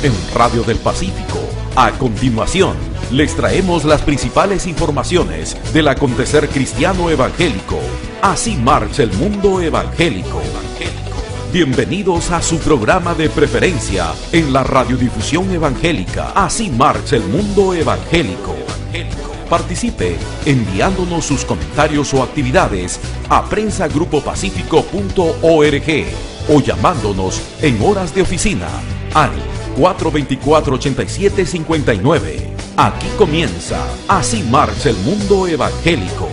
en Radio del Pacífico. A continuación, les traemos las principales informaciones del acontecer cristiano evangélico. Así marcha el mundo evangélico. Bienvenidos a su programa de preferencia en la radiodifusión evangélica. Así marcha el mundo evangélico. Participe enviándonos sus comentarios o actividades a prensagrupopacifico.org o llamándonos en horas de oficina al 424-8759. Aquí comienza Así marcha el mundo evangélico.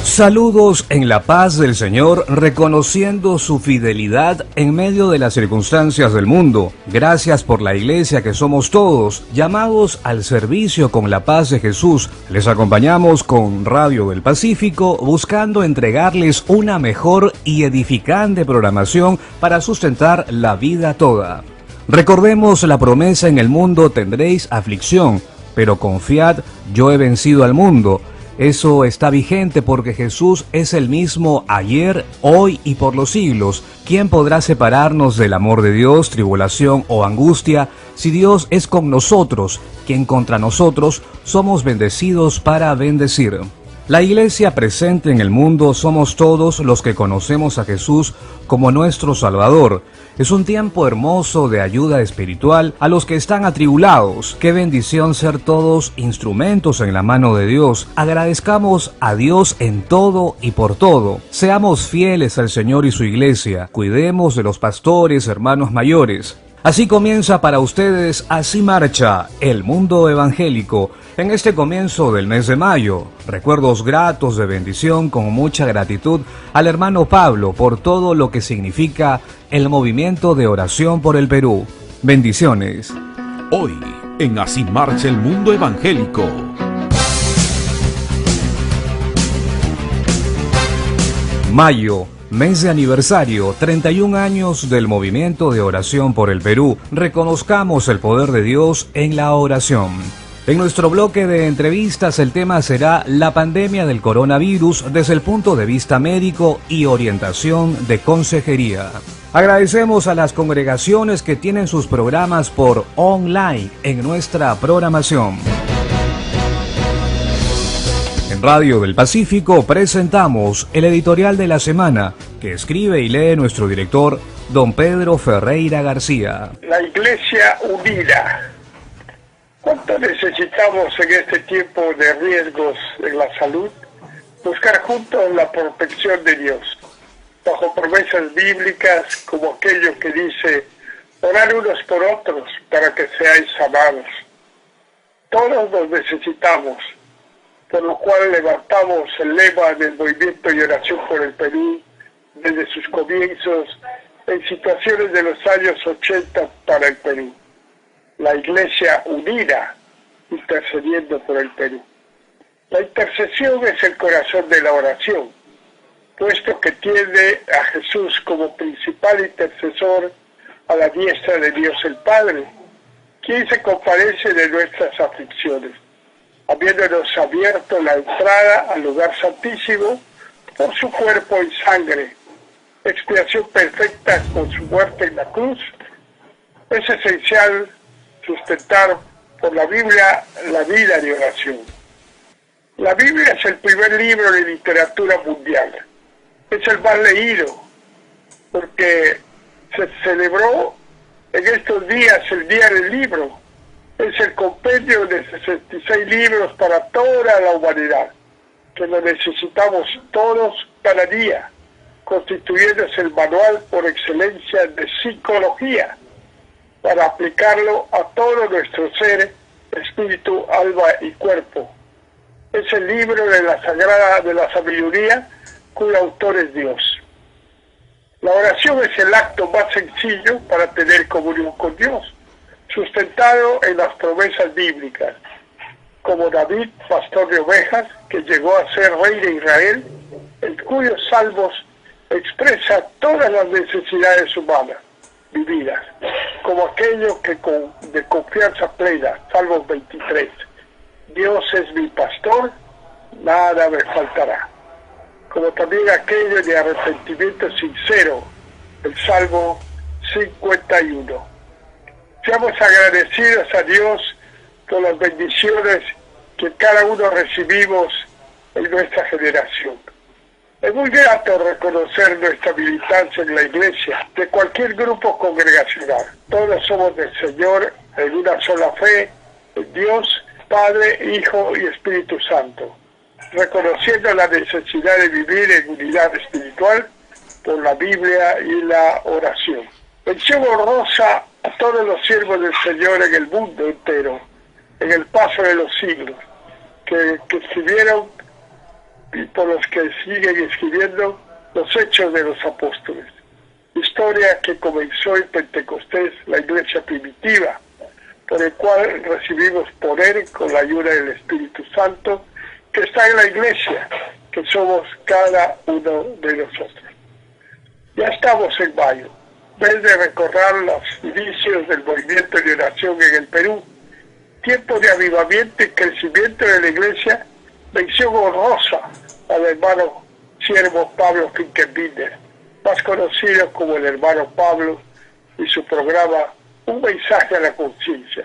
Saludos en la paz del Señor, reconociendo su fidelidad en medio de las circunstancias del mundo. Gracias por la iglesia que somos todos, llamados al servicio con la paz de Jesús. Les acompañamos con Radio del Pacífico, buscando entregarles una mejor y edificante programación para sustentar la vida toda. Recordemos la promesa: en el mundo tendréis aflicción, pero confiad, yo he vencido al mundo. Eso está vigente porque Jesús es el mismo ayer, hoy y por los siglos. ¿Quién podrá separarnos del amor de Dios, tribulación o angustia? Si Dios es con nosotros, ¿quién contra nosotros? Somos bendecidos para bendecir. La iglesia presente en el mundo somos todos los que conocemos a Jesús como nuestro Salvador. Es un tiempo hermoso de ayuda espiritual a los que están atribulados. Qué bendición ser todos instrumentos en la mano de Dios. Agradezcamos a Dios en todo y por todo. Seamos fieles al Señor y su iglesia. Cuidemos de los pastores, hermanos mayores. Así comienza para ustedes, así marcha el mundo evangélico en este comienzo del mes de mayo. Recuerdos gratos de bendición con mucha gratitud al hermano Pablo por todo lo que significa el movimiento de oración por el Perú. Bendiciones. Hoy, en Así marcha el mundo evangélico. Mayo. Mes de aniversario, 31 años del movimiento de oración por el Perú. Reconozcamos el poder de Dios en la oración. En nuestro bloque de entrevistas el tema será la pandemia del coronavirus desde el punto de vista médico y orientación de consejería. Agradecemos a las congregaciones que tienen sus programas por online en nuestra programación. En Radio del Pacífico presentamos el editorial de la semana, que escribe y lee nuestro director, don Pedro Ferreira García. La Iglesia unida. ¿Cuánto necesitamos en este tiempo de riesgos en la salud buscar juntos la protección de Dios, bajo promesas bíblicas como aquello que dice: orar unos por otros para que seáis sanados? Todos nos necesitamos, por lo cual levantamos el lema del movimiento y oración por el Perú desde sus comienzos en situaciones de los años 80 para el Perú. La Iglesia unida, intercediendo por el Perú. La intercesión es el corazón de la oración, puesto que tiene a Jesús como principal intercesor a la diestra de Dios el Padre, quien se compadece de nuestras aflicciones, habiéndonos abierto la entrada al lugar santísimo por su cuerpo y sangre, expiación perfecta con su muerte en la cruz. Es esencial sustentar por la Biblia la vida de oración. La Biblia es el primer libro de literatura mundial. Es el más leído, porque se celebró en estos días el Día del Libro. Es el compendio de 66 libros para toda la humanidad, que lo necesitamos todos cada día, constituyéndose el manual por excelencia de psicología, para aplicarlo a todo nuestro ser, espíritu, alma y cuerpo. Es el libro de la sabiduría, cuyo autor es Dios. La oración es el acto más sencillo para tener comunión con Dios, sustentado en las promesas bíblicas, como David, pastor de ovejas, que llegó a ser rey de Israel, en cuyos salmos expresa todas las necesidades humanas vividas, como aquello que de confianza plena, Salmos 23, Dios es mi pastor, nada me faltará. como también aquello de arrepentimiento sincero, el Salmo 51. Seamos agradecidos a Dios por las bendiciones que cada uno recibimos en nuestra generación. Es muy grato reconocer nuestra militancia en la Iglesia, de cualquier grupo congregacional. Todos somos del Señor en una sola fe, en Dios, Padre, Hijo y Espíritu Santo, reconociendo la necesidad de vivir en unidad espiritual por la Biblia y la oración. Mención honrosa a todos los siervos del Señor en el mundo entero, en el paso de los siglos, que escribieron y por los que siguen escribiendo los hechos de los apóstoles. Historia que comenzó en Pentecostés, la iglesia primitiva, por el cual recibimos poder con la ayuda del Espíritu Santo, que está en la iglesia, que somos cada uno de nosotros. Ya estamos en mayo, mes de recordar los inicios del movimiento de oración en el Perú, tiempo de avivamiento y crecimiento de la iglesia. Mención honrosa al hermano siervo Pablo Finkenbinder, más conocido como el hermano Pablo, y su programa Un mensaje a la conciencia,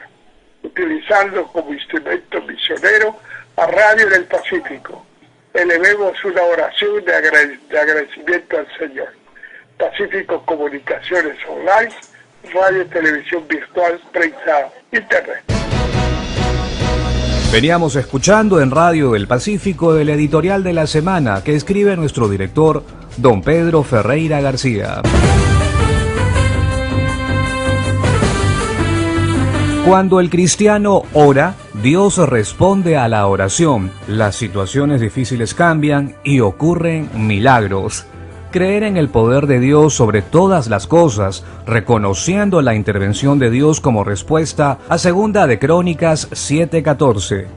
utilizando como instrumento misionero a Radio del Pacífico. Elevemos una oración de agradecimiento al Señor. Pacífico Comunicaciones Online, radio y televisión virtual, prensa, internet. Veníamos escuchando en Radio del Pacífico el editorial de la semana que escribe nuestro director, don Pedro Ferreira García. Cuando el cristiano ora, Dios responde a la oración. Las situaciones difíciles cambian y ocurren milagros. Creer en el poder de Dios sobre todas las cosas, reconociendo la intervención de Dios como respuesta a 2 de Crónicas 7:14.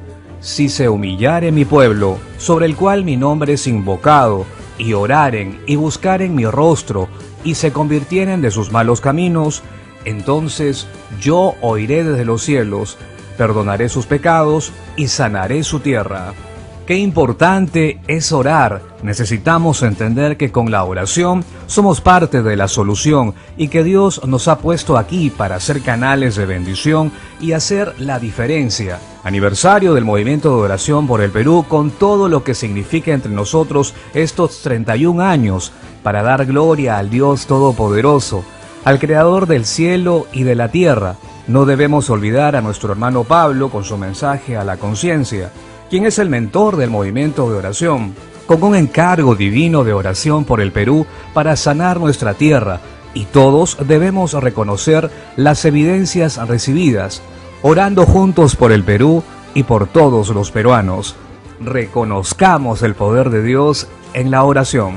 Si se humillare mi pueblo, sobre el cual mi nombre es invocado, y oraren y buscaren mi rostro, y se convirtieren de sus malos caminos, entonces yo oiré desde los cielos, perdonaré sus pecados y sanaré su tierra. Qué importante es orar. Necesitamos entender que con la oración somos parte de la solución y que Dios nos ha puesto aquí para ser canales de bendición y hacer la diferencia. Aniversario del movimiento de oración por el Perú, con todo lo que significa entre nosotros estos 31 años para dar gloria al Dios Todopoderoso, al Creador del cielo y de la tierra. No debemos olvidar a nuestro hermano Pablo con su mensaje a la conciencia, quien es el mentor del movimiento de oración, con un encargo divino de oración por el Perú para sanar nuestra tierra, y todos debemos reconocer las evidencias recibidas, orando juntos por el Perú y por todos los peruanos. Reconozcamos el poder de Dios en la oración.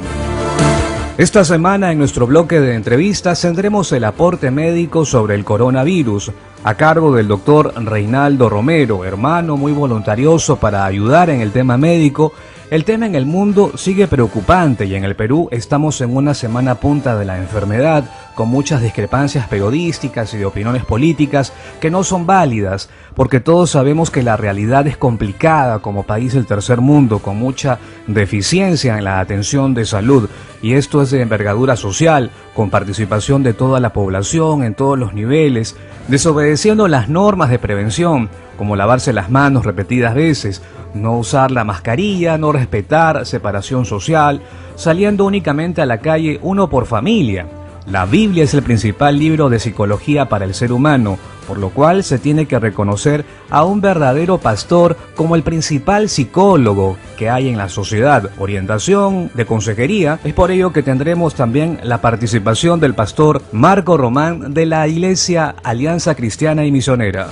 Esta semana en nuestro bloque de entrevistas tendremos el aporte médico sobre el coronavirus, a cargo del doctor Reinaldo Romero, hermano muy voluntarioso para ayudar en el tema médico. El tema en el mundo sigue preocupante y en el Perú estamos en una semana punta de la enfermedad, con muchas discrepancias periodísticas y de opiniones políticas que no son válidas, porque todos sabemos que la realidad es complicada como país del tercer mundo, con mucha deficiencia en la atención de salud, y esto es de envergadura social, con participación de toda la población en todos los niveles, desobedeciendo las normas de prevención, como lavarse las manos repetidas veces, no usar la mascarilla, no respetar separación social, saliendo únicamente a la calle uno por familia. La Biblia es el principal libro de psicología para el ser humano, por lo cual se tiene que reconocer a un verdadero pastor como el principal psicólogo que hay en la sociedad. Orientación de consejería, es por ello que tendremos también la participación del pastor Marco Román de la Iglesia Alianza Cristiana y Misionera.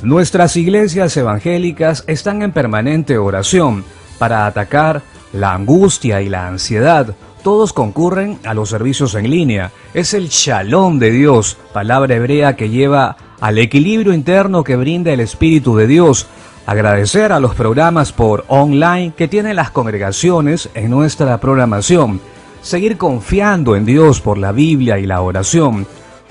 Nuestras iglesias evangélicas están en permanente oración para atacar la angustia y la ansiedad. Todos concurren a los servicios en línea. Es el Shalom de Dios, palabra hebrea que lleva al equilibrio interno que brinda el Espíritu de Dios. Agradecer a los programas por online que tienen las congregaciones en nuestra programación. Seguir confiando en Dios por la Biblia y la oración.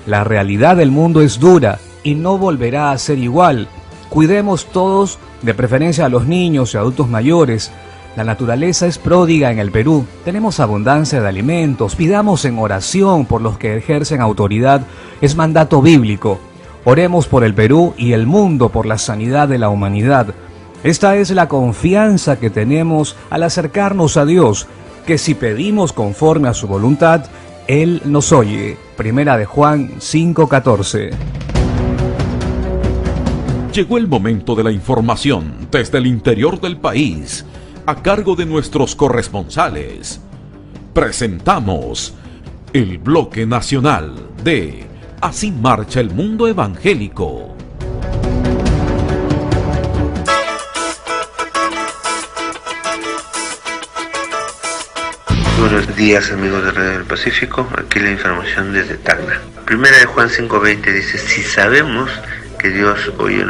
La realidad del mundo es dura y no volverá a ser igual. Cuidemos todos, de preferencia a los niños y adultos mayores, La naturaleza es pródiga en el Perú. Tenemos abundancia de alimentos. Pidamos en oración por los que ejercen autoridad. Es mandato bíblico. Oremos por el Perú y el mundo por la sanidad de la humanidad. Esta es la confianza que tenemos al acercarnos a Dios, que si pedimos conforme a su voluntad, Él nos oye. Primera de Juan 5:14. Llegó el momento de la información desde el interior del país, a cargo de nuestros corresponsales. Presentamos el bloque nacional de Así marcha el mundo evangélico. Buenos días, amigos de Radio del Pacífico, aquí la información desde Tacna. Primera de Juan 5:20 dice: si sabemos que Dios oye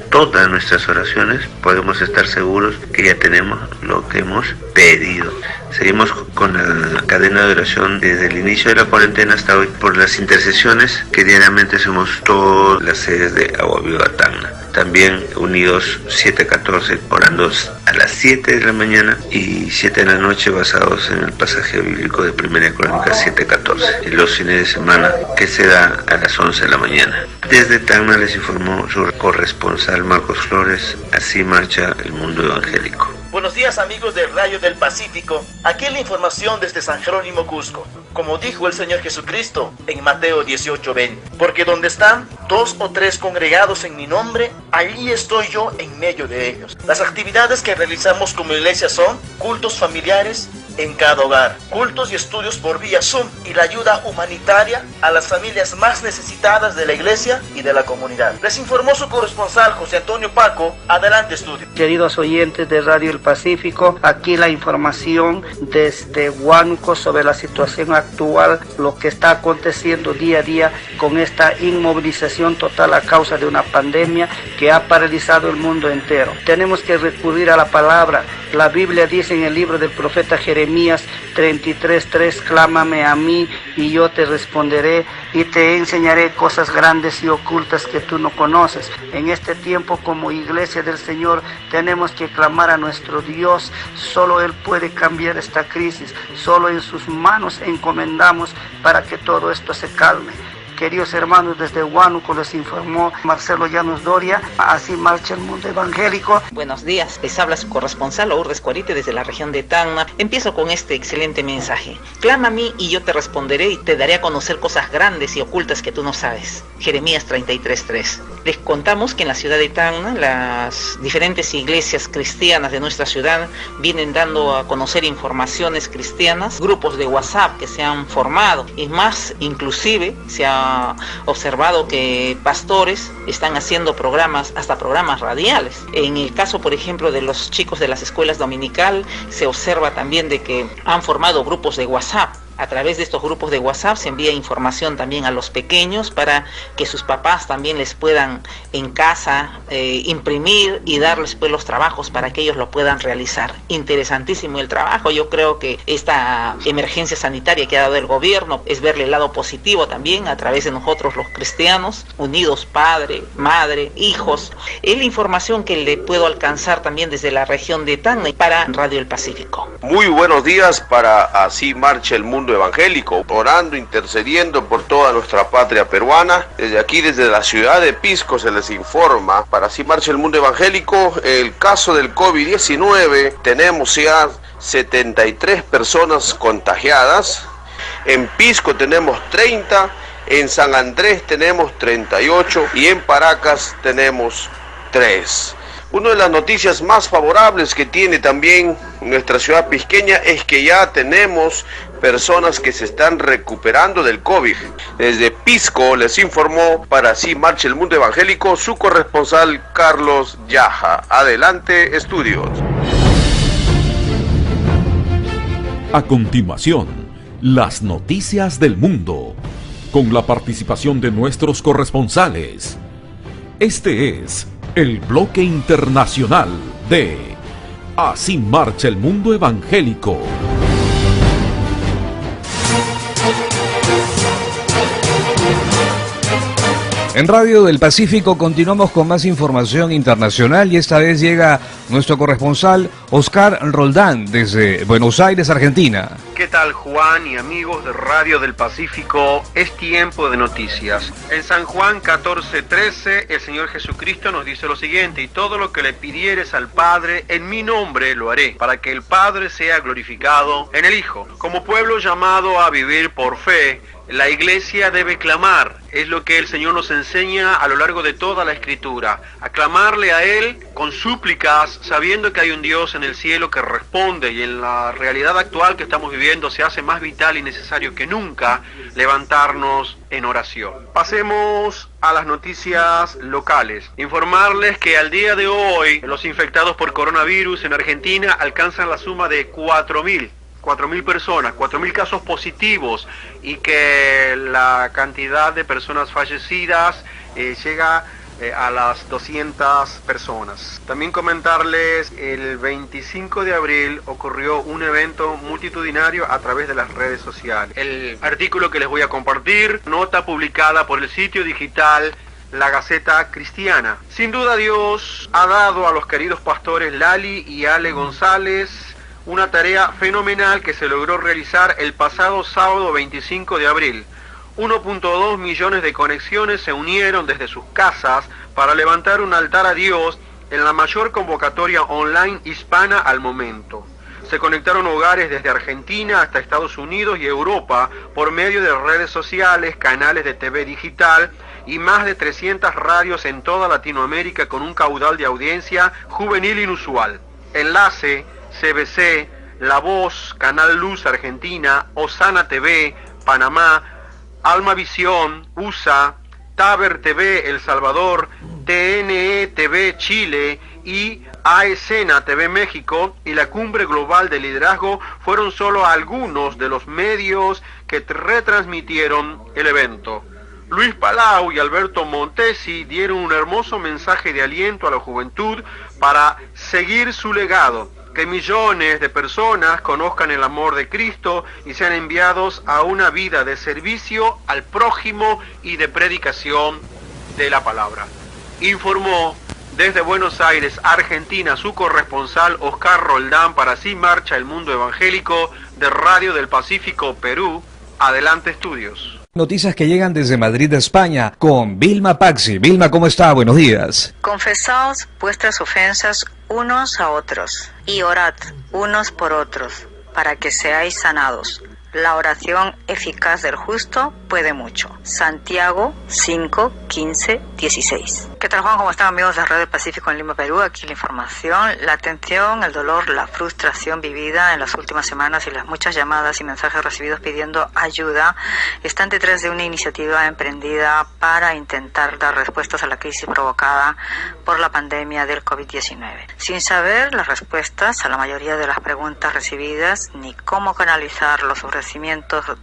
todas nuestras oraciones, podemos estar seguros que ya tenemos lo que hemos pedido. Seguimos con la cadena de oración desde el inicio de la cuarentena hasta hoy por las intercesiones que diariamente hacemos todas las sedes de Agua Viva Tacna. También unidos 7:14, orando a las 7 de la mañana y 7 de la noche, basados en el pasaje bíblico de 1 Crónicas 7:14. Y los fines de semana, que se da a las 11 de la mañana. Desde Tacna les informó su corresponsal Marcos Flores. Así marcha el mundo evangélico. Buenos días, amigos del Radio del Pacífico. Aquí la información desde San Jerónimo, Cusco. Como dijo el Señor Jesucristo en Mateo 18:20, porque donde están 2 o 3 congregados en mi nombre, allí estoy yo en medio de ellos. Las actividades que realizamos como iglesia son cultos familiares en cada hogar, cultos y estudios por vía Zoom y la ayuda humanitaria a las familias más necesitadas de la iglesia y de la comunidad. Les informó su corresponsal José Antonio Paco. Adelante, estudio. Queridos oyentes de Radio El Pacífico, aquí la información desde Huánuco sobre la situación actual, lo que está aconteciendo día a día con esta inmovilización total a causa de una pandemia que ha paralizado el mundo entero. Tenemos que recurrir a la palabra. La Biblia dice en el libro del profeta Jeremías 33:3, clámame a mí y yo te responderé y te enseñaré cosas grandes y ocultas que tú no conoces. En este tiempo, como iglesia del Señor, tenemos que clamar a nuestro Dios. Solo Él puede cambiar esta crisis. Solo en sus manos encomendamos para que todo esto se calme. Queridos hermanos, desde Huánuco les informó Marcelo Llanos Doria. Así marcha el mundo evangélico. Buenos días, les habla su corresponsal Lourdes Cuarite desde la región de Tacna. Empiezo con este excelente mensaje. Clama a mí y yo te responderé y te daré a conocer cosas grandes y ocultas que tú no sabes. Jeremías 33:3. Les contamos que en la ciudad de Tacna las diferentes iglesias cristianas de nuestra ciudad vienen dando a conocer informaciones cristianas, grupos de WhatsApp que se han formado y más, inclusive se ha observado que pastores están haciendo programas, hasta programas radiales. En el caso, por ejemplo, de los chicos de las escuelas dominical, se observa también de que han formado grupos de WhatsApp. A través de estos grupos de WhatsApp se envía información también a los pequeños para que sus papás también les puedan en casa imprimir y darles pues los trabajos para que ellos lo puedan realizar. Interesantísimo el trabajo. Yo creo que esta emergencia sanitaria que ha dado el gobierno es verle el lado positivo también a través de nosotros los cristianos, unidos padre, madre, hijos. Es la información que le puedo alcanzar también desde la región de Tacna y para Radio El Pacífico. Muy buenos días para Así marcha el mundo evangélico, orando, intercediendo por toda nuestra patria peruana. Desde aquí, desde la ciudad de Pisco, se les informa, para Así marcha el mundo evangélico, el caso del COVID-19, tenemos ya 73 personas contagiadas, en Pisco tenemos 30, en San Andrés tenemos 38 y en Paracas tenemos 3. Una de las noticias más favorables que tiene también nuestra ciudad pisqueña es que ya tenemos personas que se están recuperando del COVID. Desde Pisco les informó para Así marcha el mundo evangélico su corresponsal Carlos Yaja. Adelante, estudios. A continuación, las noticias del mundo, con la participación de nuestros corresponsales. Este es el bloque internacional de Así marcha el mundo evangélico. En Radio del Pacífico continuamos con más información internacional y esta vez llega nuestro corresponsal Oscar Roldán desde Buenos Aires, Argentina. ¿Qué tal, Juan y amigos de Radio del Pacífico? Es tiempo de noticias. En San Juan 14:13 el Señor Jesucristo nos dice lo siguiente: y todo lo que le pidieres al Padre en mi nombre lo haré, para que el Padre sea glorificado en el Hijo. Como pueblo llamado a vivir por fe, la Iglesia debe clamar. Es lo que el Señor nos enseña a lo largo de toda la Escritura, a clamarle a Él con súplicas, sabiendo que hay un Dios en el cielo que responde, y en la realidad actual que estamos viviendo se hace más vital y necesario que nunca levantarnos en oración. Pasemos a las noticias locales. Informarles que al día de hoy los infectados por coronavirus en Argentina alcanzan la suma de 4.000 personas, 4.000 casos positivos, y que la cantidad de personas fallecidas llega a las 200 personas. También comentarles, el 25 de abril ocurrió un evento multitudinario a través de las redes sociales. El artículo que les voy a compartir, nota publicada por el sitio digital La Gaceta Cristiana. Sin duda Dios ha dado a los queridos pastores Lali y Ale González una tarea fenomenal que se logró realizar el pasado sábado 25 de abril. 1.2 millones de conexiones se unieron desde sus casas para levantar un altar a Dios en la mayor convocatoria online hispana al momento. Se conectaron hogares desde Argentina hasta Estados Unidos y Europa por medio de redes sociales, canales de TV digital y más de 300 radios en toda Latinoamérica, con un caudal de audiencia juvenil inusual. Enlace, CBC, La Voz, Canal Luz Argentina, Osana TV, Panamá, Alma Visión, USA, Taber TV El Salvador, TNE TV Chile y AESENA TV México y la Cumbre Global de Liderazgo fueron solo algunos de los medios que retransmitieron el evento. Luis Palau y Alberto Montesi dieron un hermoso mensaje de aliento a la juventud para seguir su legado, que millones de personas conozcan el amor de Cristo y sean enviados a una vida de servicio al prójimo y de predicación de la palabra. Informó desde Buenos Aires, Argentina, su corresponsal Oscar Roldán para Así Marcha el Mundo Evangélico de Radio del Pacífico, Perú. Adelante, estudios. Noticias que llegan desde Madrid, España, con Vilma Paxi. Vilma, ¿cómo está? Buenos días. Confesaos vuestras ofensas unos a otros y orad unos por otros para que seáis sanados. La oración eficaz del justo puede mucho. Santiago 5, 15, 16. ¿Qué tal, Juan? ¿Cómo están, amigos de Radio Pacífico en Lima, Perú? Aquí la información, la tensión, el dolor, la frustración vivida en las últimas semanas y las muchas llamadas y mensajes recibidos pidiendo ayuda están detrás de una iniciativa emprendida para intentar dar respuestas a la crisis provocada por la pandemia del COVID-19. Sin saber las respuestas a la mayoría de las preguntas recibidas ni cómo canalizar los ofrecimientos,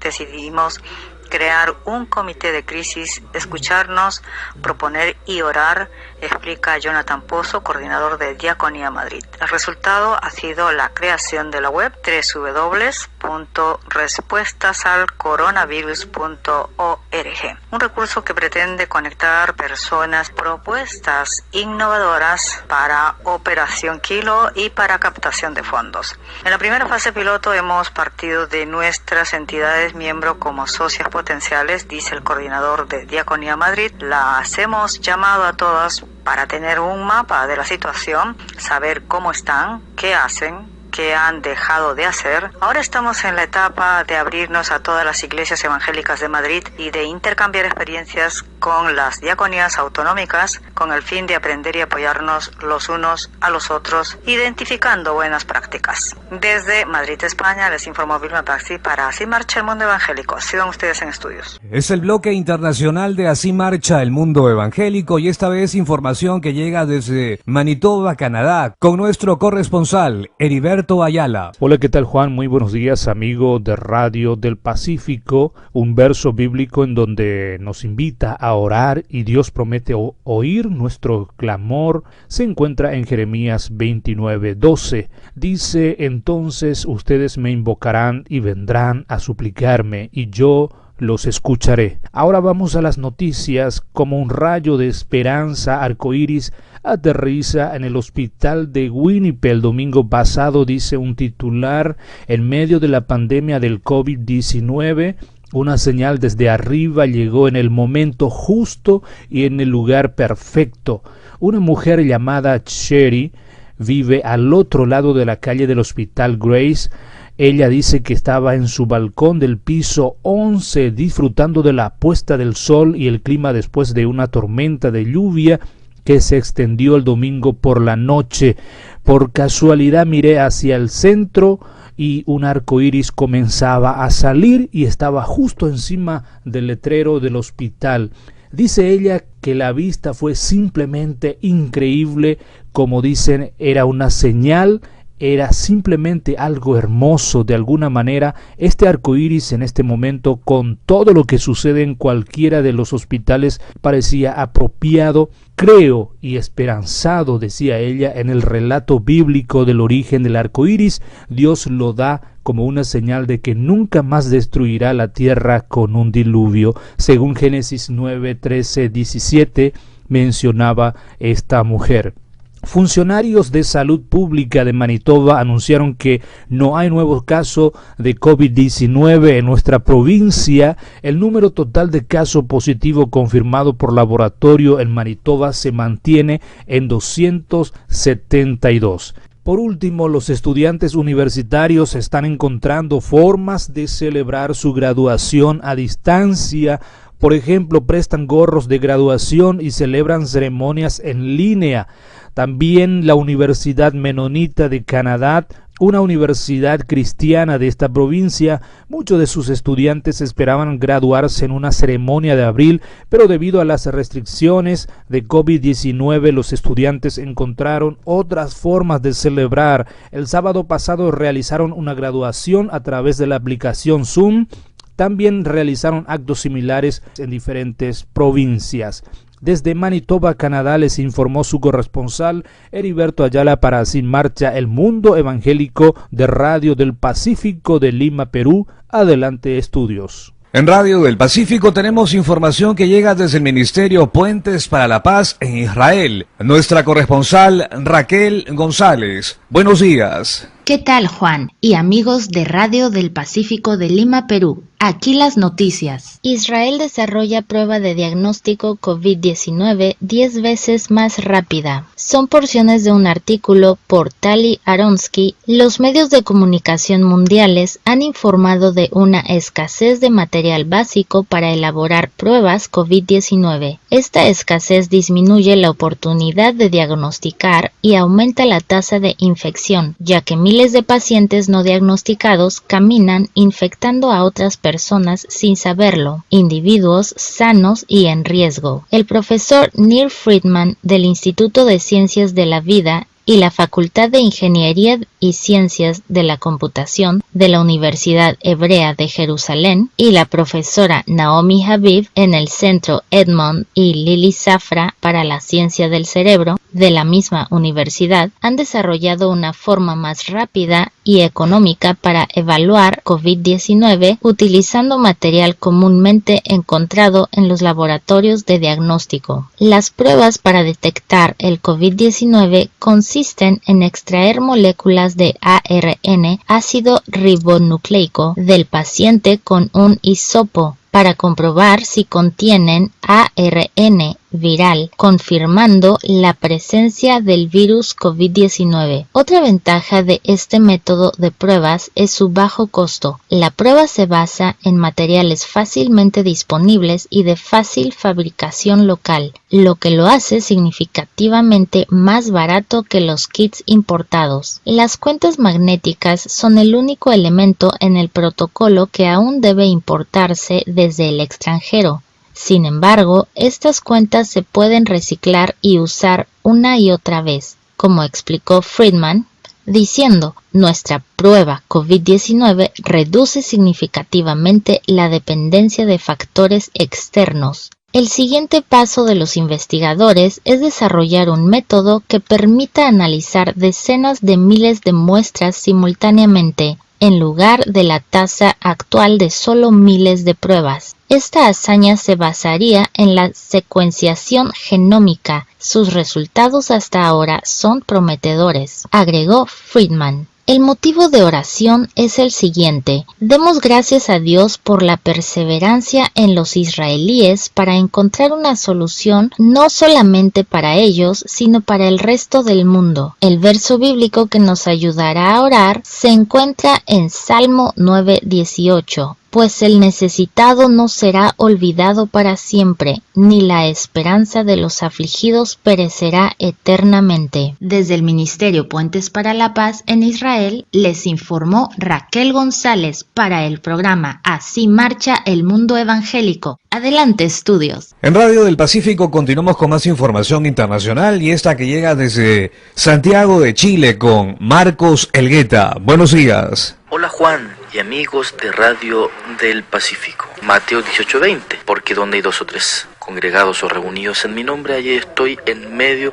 decidimos crear un comité de crisis, escucharnos, proponer y orar, explica Jonathan Pozo, coordinador de Diaconía Madrid. El resultado ha sido la creación de la web www.respuestasalcoronavirus.org, un recurso que pretende conectar personas, propuestas innovadoras para Operación Kilo y para captación de fondos. En la primera fase piloto hemos partido de nuestras entidades miembro como socias potenciales, dice el coordinador de Diaconía Madrid. Las hemos llamado a todas para tener un mapa de la situación, saber cómo están, qué hacen, qué han dejado de hacer. Ahora estamos en la etapa de abrirnos a todas las iglesias evangélicas de Madrid y de intercambiar experiencias con las diaconías autonómicas con el fin de aprender y apoyarnos los unos a los otros, identificando buenas prácticas. Desde Madrid, España, les informó Vilma Paxi para Así Marcha el Mundo Evangélico. Sigan ustedes en estudios. Es el bloque internacional de Así Marcha el Mundo Evangélico y esta vez información que llega desde Manitoba, Canadá, con nuestro corresponsal Heriberto Ayala. Hola, ¿qué tal, Juan? Muy buenos días, amigo de Radio del Pacífico. Un verso bíblico en donde nos invita a orar y Dios promete oír nuestro clamor se encuentra en Jeremías 29:12. Dice: entonces ustedes me invocarán y vendrán a suplicarme y yo los escucharé. Ahora vamos a las noticias. Como un rayo de esperanza, arcoíris aterriza en el hospital de Winnipeg el domingo pasado, dice un titular. En medio de la pandemia del COVID-19, una señal desde arriba llegó en el momento justo y en el lugar perfecto. Una mujer llamada Sherry vive al otro lado de la calle del Hospital Grace. Ella dice que estaba en su balcón del piso 11 disfrutando de la puesta del sol y el clima después de una tormenta de lluvia que se extendió el domingo por la noche. Por casualidad miré hacia el centro y un arco iris comenzaba a salir y estaba justo encima del letrero del hospital. Dice ella que la vista fue simplemente increíble, como dicen, era una señal, era simplemente algo hermoso. De alguna manera, este arco iris en este momento, con todo lo que sucede en cualquiera de los hospitales, parecía apropiado. Creo y esperanzado, decía ella, en el relato bíblico del origen del arco iris. Dios lo da como una señal de que nunca más destruirá la tierra con un diluvio. Según Génesis 9, 13, 17, mencionaba esta mujer. Funcionarios de salud pública de Manitoba anunciaron que no hay nuevos casos de COVID-19 en nuestra provincia. El número total de casos positivos confirmados por laboratorio en Manitoba se mantiene en 272. Por último, los estudiantes universitarios están encontrando formas de celebrar su graduación a distancia. Por ejemplo, prestan gorros de graduación y celebran ceremonias en línea. También la Universidad Menonita de Canadá, una universidad cristiana de esta provincia, muchos de sus estudiantes esperaban graduarse en una ceremonia de abril, pero debido a las restricciones de COVID-19, los estudiantes encontraron otras formas de celebrar. El sábado pasado realizaron una graduación a través de la aplicación Zoom. También realizaron actos similares en diferentes provincias. Desde Manitoba, Canadá, les informó su corresponsal Heriberto Ayala para Así Marcha el Mundo Evangélico de Radio del Pacífico de Lima, Perú. Adelante, estudios. En Radio del Pacífico tenemos información que llega desde el Ministerio Puentes para la Paz en Israel. Nuestra corresponsal Raquel González. Buenos días. ¿Qué tal, Juan y amigos de Radio del Pacífico de Lima, Perú? Aquí las noticias. Israel desarrolla prueba de diagnóstico COVID-19 10 veces más rápida. Son porciones de un artículo por Tali Aronsky. Los medios de comunicación mundiales han informado de una escasez de material básico para elaborar pruebas COVID-19. Esta escasez disminuye la oportunidad de diagnosticar y aumenta la tasa de infección, ya que miles de pacientes no diagnosticados caminan infectando a otras personas sin saberlo, individuos sanos y en riesgo. El profesor Nir Friedman del Instituto de Ciencias de la Vida y la Facultad de Ingeniería y Ciencias de la Computación de la Universidad Hebrea de Jerusalén y la profesora Naomi Habib en el Centro Edmond y Lily Safra para la Ciencia del Cerebro de la misma universidad han desarrollado una forma más rápida y económica para evaluar COVID-19 utilizando material comúnmente encontrado en los laboratorios de diagnóstico. Las pruebas para detectar el COVID-19 consisten en extraer moléculas de ARN, ácido ribonucleico, del paciente con un hisopo para comprobar si contienen ARN viral, confirmando la presencia del virus COVID-19. Otra ventaja de este método de pruebas es su bajo costo. La prueba se basa en materiales fácilmente disponibles y de fácil fabricación local, lo que lo hace significativamente más barato que los kits importados. Las cuentas magnéticas son el único elemento en el protocolo que aún debe importarse desde el extranjero. Sin embargo, estas cuentas se pueden reciclar y usar una y otra vez, como explicó Friedman, diciendo: nuestra prueba COVID-19 reduce significativamente la dependencia de factores externos. El siguiente paso de los investigadores es desarrollar un método que permita analizar decenas de miles de muestras simultáneamente. en lugar de la tasa actual de solo miles de pruebas. Esta hazaña se basaría en la secuenciación genómica. Sus resultados hasta ahora son prometedores, agregó Friedman. El motivo de oración es el siguiente: demos gracias a Dios por la perseverancia en los israelíes para encontrar una solución no solamente para ellos, sino para el resto del mundo. El verso bíblico que nos ayudará a orar se encuentra en Salmo 9:18. Pues el necesitado no será olvidado para siempre, ni la esperanza de los afligidos perecerá eternamente. Desde el Ministerio Puentes para la Paz en Israel, les informó Raquel González para el programa Así Marcha el Mundo Evangélico. Adelante, estudios. En Radio del Pacífico continuamos con más información internacional y esta que llega desde Santiago de Chile con Marcos Elgueta. Buenos días. Hola Juan y amigos de Radio del Pacífico. Mateo 18:20, porque donde hay 2 o 3 congregados o reunidos en mi nombre, allí estoy en medio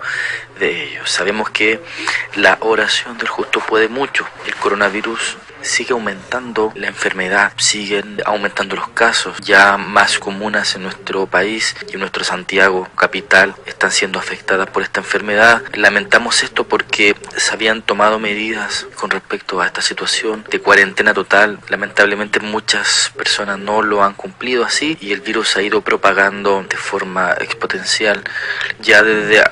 de ellos. Sabemos que la oración del justo puede mucho. El coronavirus sigue aumentando la enfermedad, siguen aumentando los casos ya más comunes en nuestro país y en nuestro Santiago capital están siendo afectadas por esta enfermedad. Lamentamos esto porque se habían tomado medidas con respecto a esta situación de cuarentena total. Lamentablemente muchas personas no lo han cumplido así y el virus ha ido propagando de forma exponencial. Ya desde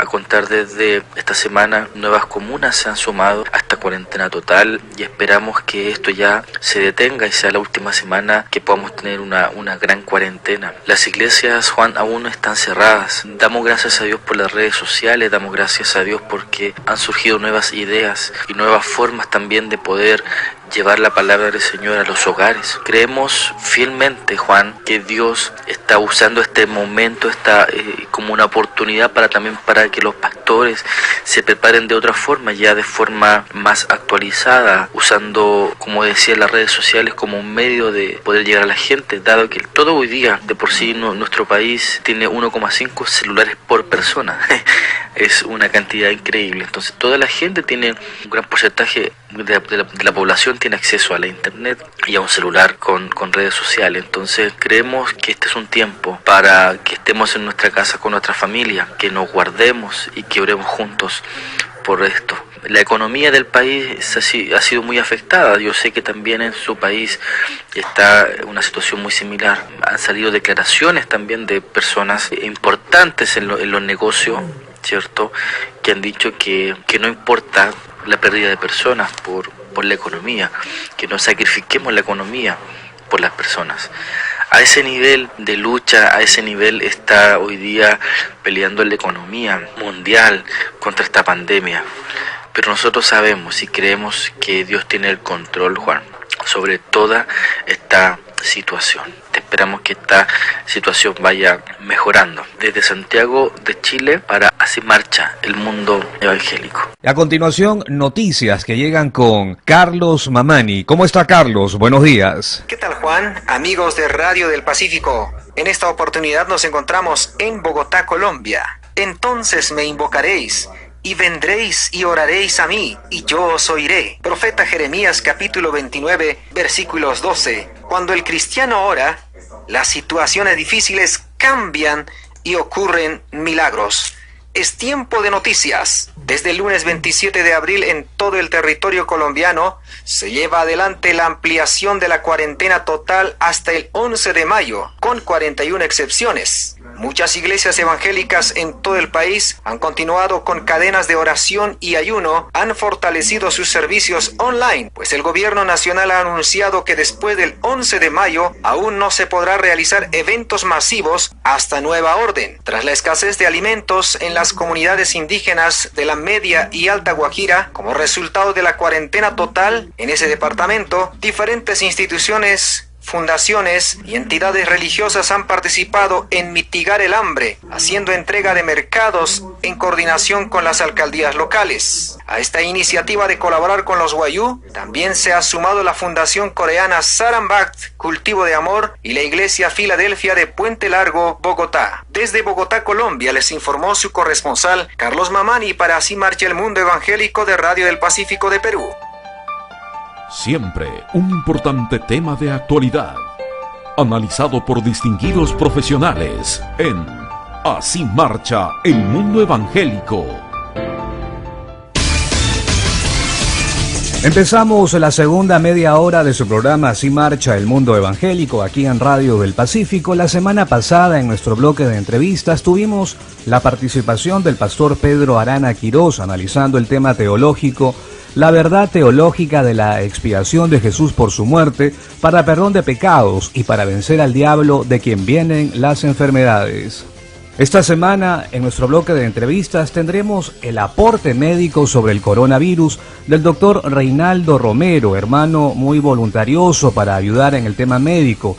esta semana nuevas comunas se han sumado a esta cuarentena total y esperamos que esto ya se detenga y sea la última semana que podamos tener una gran cuarentena. Las iglesias, Juan, aún no están cerradas. Damos gracias a Dios por las redes sociales, damos gracias a Dios porque han surgido nuevas ideas y nuevas formas también de poder llevar la palabra del Señor a los hogares. Creemos fielmente, Juan, que Dios está usando este momento como una oportunidad para que los pastores se preparen de otra forma, ya de forma más actualizada, usando, como decía, las redes sociales como un medio de poder llegar a la gente, dado que todo hoy día, de por sí, nuestro país tiene 1,5 celulares por persona. Es una cantidad increíble. Entonces toda la gente tiene, un gran porcentaje de la población tiene acceso a la internet y a un celular con redes sociales. Entonces creemos que este es un tiempo para que estemos en nuestra casa con nuestra familia, que nos guardemos y que oremos juntos por esto. La economía del país ha sido muy afectada. Yo sé que también en su país está una situación muy similar. Han salido declaraciones también de personas importantes en los negocios, ¿cierto?, que han dicho que no importa la pérdida de personas por la economía, que no sacrifiquemos la economía por las personas. A ese nivel de lucha, a ese nivel está hoy día peleando la economía mundial contra esta pandemia. Pero nosotros sabemos y creemos que Dios tiene el control, Juan, sobre toda esta situación. Esperamos que esta situación vaya mejorando. Desde Santiago de Chile para Así Marcha el Mundo Evangélico. A continuación, noticias que llegan con Carlos Mamani. ¿Cómo está, Carlos? Buenos días. ¿Qué tal, Juan? Amigos de Radio del Pacífico. En esta oportunidad nos encontramos en Bogotá, Colombia. Entonces me invocaréis y vendréis y oraréis a mí, y yo os oiré. Profeta Jeremías capítulo 29, versículos 12. Cuando el cristiano ora, las situaciones difíciles cambian y ocurren milagros. Es tiempo de noticias. Desde el lunes 27 de abril en todo el territorio colombiano se lleva adelante la ampliación de la cuarentena total hasta el 11 de mayo, con 41 excepciones. Muchas iglesias evangélicas en todo el país han continuado con cadenas de oración y ayuno, han fortalecido sus servicios online, pues el gobierno nacional ha anunciado que después del 11 de mayo aún no se podrá realizar eventos masivos hasta nueva orden. Tras la escasez de alimentos en las comunidades indígenas de la Media y Alta Guajira, como resultado de la cuarentena total en ese departamento, diferentes instituciones, fundaciones y entidades religiosas han participado en mitigar el hambre, haciendo entrega de mercados en coordinación con las alcaldías locales. A esta iniciativa de colaborar con los wayuu también se ha sumado la fundación coreana Saranbakt, Cultivo de Amor, y la Iglesia Filadelfia de Puente Largo, Bogotá. Desde Bogotá, Colombia, les informó su corresponsal Carlos Mamani para Así Marcha el Mundo Evangélico de Radio del Pacífico de Perú. Siempre un importante tema de actualidad, analizado por distinguidos profesionales en Así marcha el mundo evangélico. Empezamos la segunda media hora de su programa Así marcha el mundo evangélico aquí en Radio del Pacífico. La semana pasada en nuestro bloque de entrevistas tuvimos la participación del pastor Pedro Arana Quirós analizando el tema teológico, la verdad teológica de la expiación de Jesús por su muerte para perdón de pecados y para vencer al diablo de quien vienen las enfermedades. Esta semana, en nuestro bloque de entrevistas, tendremos el aporte médico sobre el coronavirus del doctor Reinaldo Romero, hermano muy voluntarioso para ayudar en el tema médico.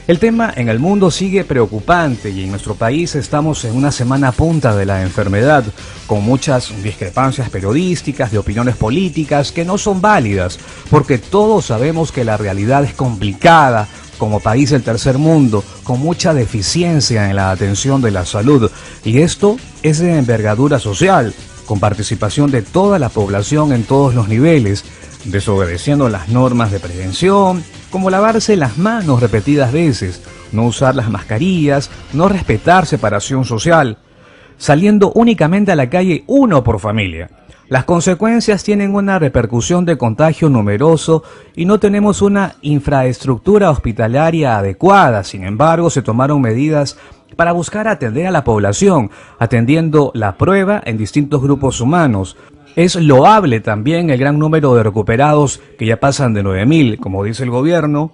El tema en el mundo sigue preocupante y en nuestro país estamos en una semana punta de la enfermedad, con muchas discrepancias periodísticas, de opiniones políticas que no son válidas, porque todos sabemos que la realidad es complicada, como país del tercer mundo, con mucha deficiencia en la atención de la salud. Y esto es de envergadura social, con participación de toda la población en todos los niveles, desobedeciendo las normas de prevención, como lavarse las manos repetidas veces, no usar las mascarillas, no respetar separación social, saliendo únicamente a la calle uno por familia. Las consecuencias tienen una repercusión de contagio numeroso y no tenemos una infraestructura hospitalaria adecuada. Sin embargo, se tomaron medidas para buscar atender a la población, atendiendo la prueba en distintos grupos humanos. Es loable también el gran número de recuperados que ya pasan de 9.000, como dice el gobierno.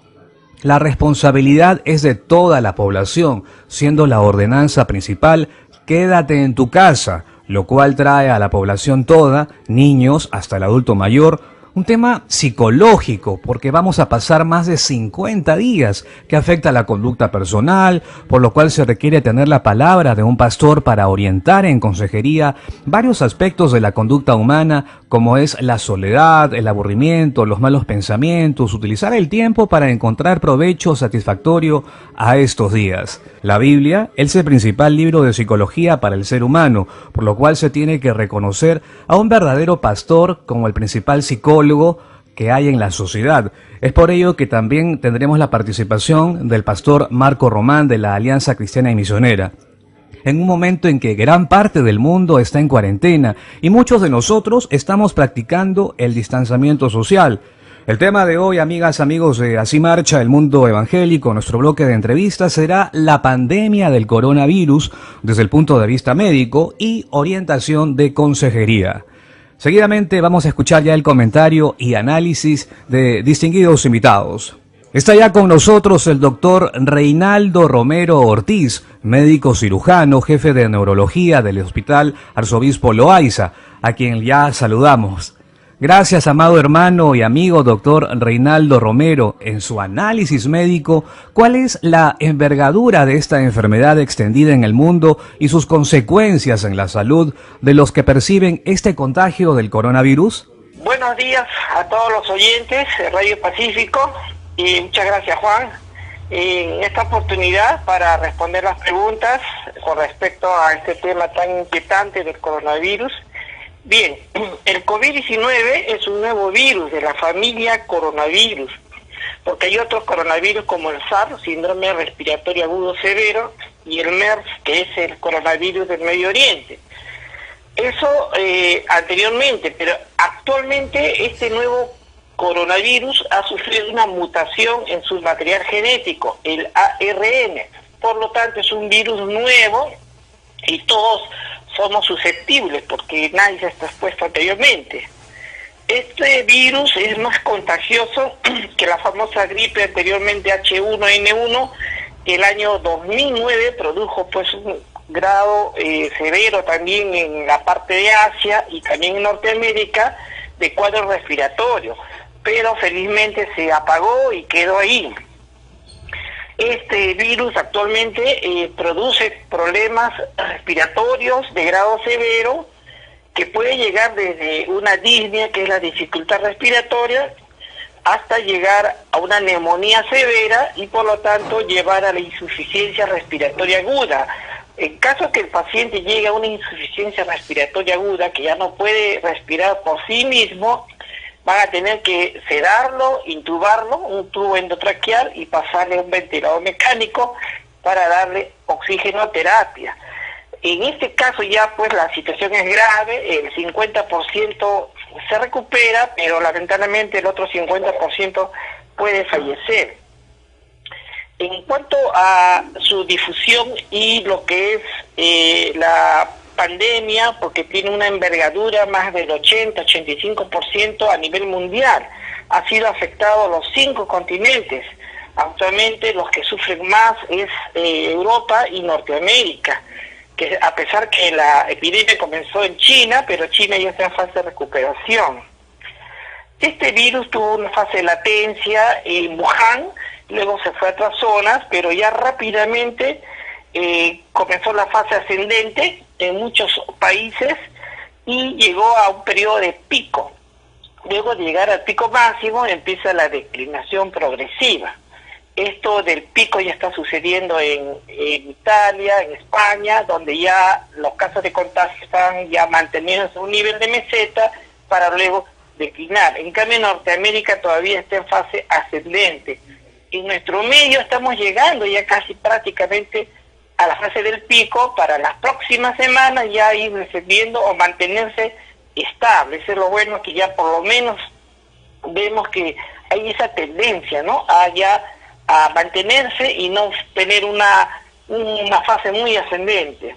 La responsabilidad es de toda la población, siendo la ordenanza principal quédate en tu casa, lo cual trae a la población toda, niños hasta el adulto mayor, un tema psicológico, porque vamos a pasar más de 50 días que afecta a la conducta personal, por lo cual se requiere tener la palabra de un pastor para orientar en consejería varios aspectos de la conducta humana, como es la soledad, el aburrimiento, los malos pensamientos, utilizar el tiempo para encontrar provecho satisfactorio a estos días. La Biblia es el principal libro de psicología para el ser humano, por lo cual se tiene que reconocer a un verdadero pastor como el principal psicólogo que hay en la sociedad. Es por ello que también tendremos la participación del pastor Marco Román de la Alianza Cristiana y Misionera. En un momento en que gran parte del mundo está en cuarentena y muchos de nosotros estamos practicando el distanciamiento social. El tema de hoy, amigas, amigos de Así marcha el mundo evangélico, nuestro bloque de entrevistas será la pandemia del coronavirus desde el punto de vista médico y orientación de consejería. Seguidamente vamos a escuchar ya el comentario y análisis de distinguidos invitados. Está ya con nosotros el doctor Reinaldo Romero Ortiz, médico cirujano, jefe de neurología del Hospital Arzobispo Loaiza, a quien ya saludamos. Gracias, amado hermano y amigo doctor Reinaldo Romero. En su análisis médico, ¿cuál es la envergadura de esta enfermedad extendida en el mundo y sus consecuencias en la salud de los que perciben este contagio del coronavirus? Buenos días a todos los oyentes de Radio Pacífico y muchas gracias, Juan, en esta oportunidad para responder las preguntas con respecto a este tema tan inquietante del coronavirus. Bien, el COVID-19 es un nuevo virus de la familia coronavirus, porque hay otros coronavirus como el SARS, síndrome respiratorio agudo severo, y el MERS, que es el coronavirus del Medio Oriente. Eso anteriormente, pero actualmente este nuevo coronavirus ha sufrido una mutación en su material genético, el ARN. Por lo tanto, es un virus nuevo y todos somos susceptibles porque nadie se está expuesto anteriormente. Este virus es más contagioso que la famosa gripe anteriormente H1N1, que el año 2009 produjo pues un grado severo también en la parte de Asia y también en Norteamérica de cuadro respiratorio, pero felizmente se apagó y quedó ahí. Este virus actualmente produce problemas respiratorios de grado severo que puede llegar desde una disnea, que es la dificultad respiratoria, hasta llegar a una neumonía severa y por lo tanto llevar a la insuficiencia respiratoria aguda. En caso que el paciente llegue a una insuficiencia respiratoria aguda, que ya no puede respirar por sí mismo, van a tener que sedarlo, intubarlo, un tubo endotraqueal y pasarle un ventilador mecánico para darle oxigenoterapia. En este caso ya pues la situación es grave, el 50% se recupera, pero lamentablemente el otro 50% puede fallecer. En cuanto a su difusión y lo que es la pandemia, porque tiene una envergadura más del 80-85% a nivel mundial, ha sido afectado a los 5 continentes. Actualmente los que sufren más es Europa y Norteamérica, que a pesar que la epidemia comenzó en China, pero China ya está en fase de recuperación. Este virus tuvo una fase de latencia en Wuhan, luego se fue a otras zonas, pero ya rápidamente comenzó la fase ascendente en muchos países y llegó a un periodo de pico. Luego de llegar al pico máximo empieza la declinación progresiva. Esto del pico ya está sucediendo en Italia, en España, donde ya los casos de contagio están ya mantenidos en un nivel de meseta para luego declinar. En cambio, en Norteamérica todavía está en fase ascendente. En nuestro medio estamos llegando ya casi prácticamente a la fase del pico para las próximas semanas ya ir descendiendo o mantenerse estable. Eso es lo bueno, que ya por lo menos vemos que hay esa tendencia, ¿no?, a mantenerse y no tener una fase muy ascendente.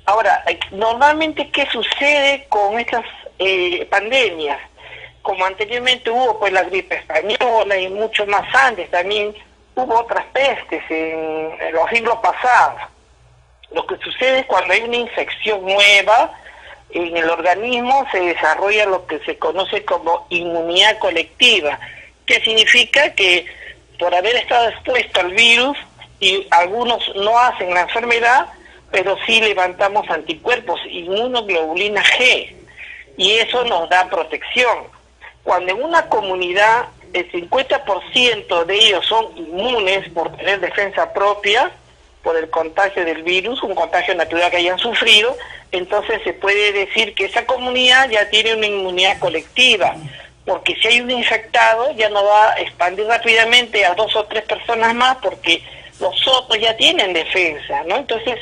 Ahora, normalmente, ¿qué sucede con estas pandemias? Como anteriormente hubo pues la gripe española y mucho más antes también hubo otras pestes en los siglos pasados. Lo que sucede es cuando hay una infección nueva en el organismo se desarrolla lo que se conoce como inmunidad colectiva, que significa que por haber estado expuesto al virus, y algunos no hacen la enfermedad, pero sí levantamos anticuerpos, inmunoglobulina G, y eso nos da protección. Cuando en una comunidad el 50% de ellos son inmunes por tener defensa propia, por el contagio del virus, un contagio natural que hayan sufrido, entonces se puede decir que esa comunidad ya tiene una inmunidad colectiva, porque si hay un infectado ya no va a expandir rápidamente a 2 o 3 personas más, porque los otros ya tienen defensa, ¿no? Entonces,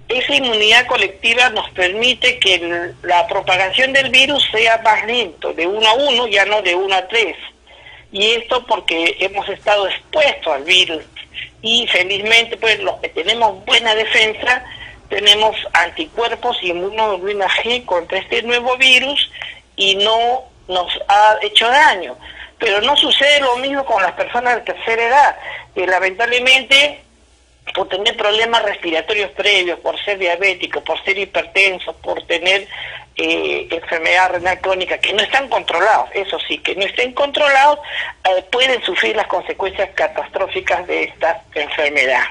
esa inmunidad colectiva nos permite que la propagación del virus sea más lento, de 1 a 1, ya no de 1 a 3. Y esto porque hemos estado expuestos al virus. Y felizmente, pues los que tenemos buena defensa, tenemos anticuerpos y inmunoglobulina G contra este nuevo virus y no nos ha hecho daño. Pero no sucede lo mismo con las personas de tercera edad, que lamentablemente por tener problemas respiratorios previos, por ser diabético, por ser hipertenso, por tener enfermedad renal crónica, que no están controlados, eso sí, que no estén controlados, pueden sufrir las consecuencias catastróficas de esta enfermedad.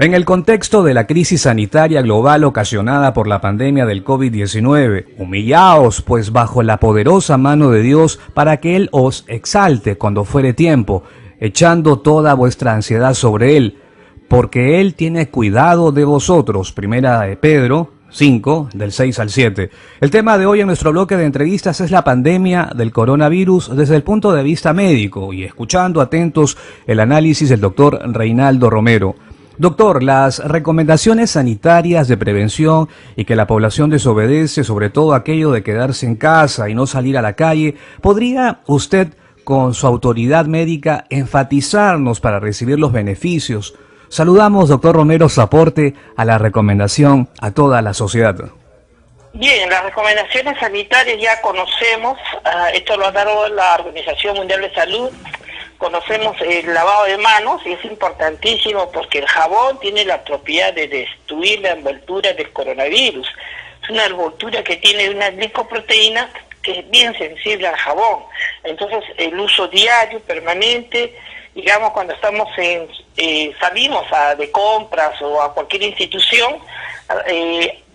En el contexto de la crisis sanitaria global ocasionada por la pandemia del COVID-19, humillaos pues bajo la poderosa mano de Dios para que Él os exalte cuando fuere tiempo, echando toda vuestra ansiedad sobre Él, porque Él tiene cuidado de vosotros. Primera de Pedro 5, del 6 al 7. El tema de hoy en nuestro bloque de entrevistas es la pandemia del coronavirus desde el punto de vista médico, y escuchando atentos el análisis del doctor Reinaldo Romero. Doctor, las recomendaciones sanitarias de prevención y que la población desobedece, sobre todo aquello de quedarse en casa y no salir a la calle, ¿podría usted, con su autoridad médica, enfatizarnos para recibir los beneficios? Saludamos, doctor Romero, su aporte a la recomendación a toda la sociedad. Bien, las recomendaciones sanitarias ya conocemos, esto lo ha dado la Organización Mundial de Salud. Conocemos el lavado de manos, y es importantísimo porque el jabón tiene la propiedad de destruir la envoltura del coronavirus. Es una envoltura que tiene una glicoproteína que es bien sensible al jabón. Entonces, el uso diario, permanente, digamos, cuando estamos salimos de compras o a cualquier institución,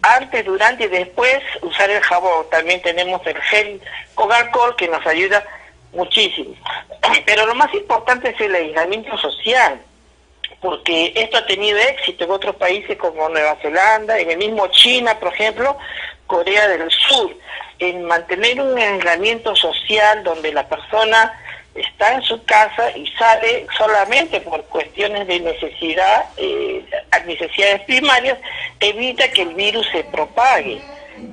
antes, durante y después usar el jabón. También tenemos el gel con alcohol que nos ayuda muchísimo. Pero lo más importante es el aislamiento social, porque esto ha tenido éxito en otros países como Nueva Zelanda, en el mismo China, por ejemplo, Corea del Sur, en mantener un aislamiento social donde la persona está en su casa y sale solamente por cuestiones de necesidades primarias, evita que el virus se propague.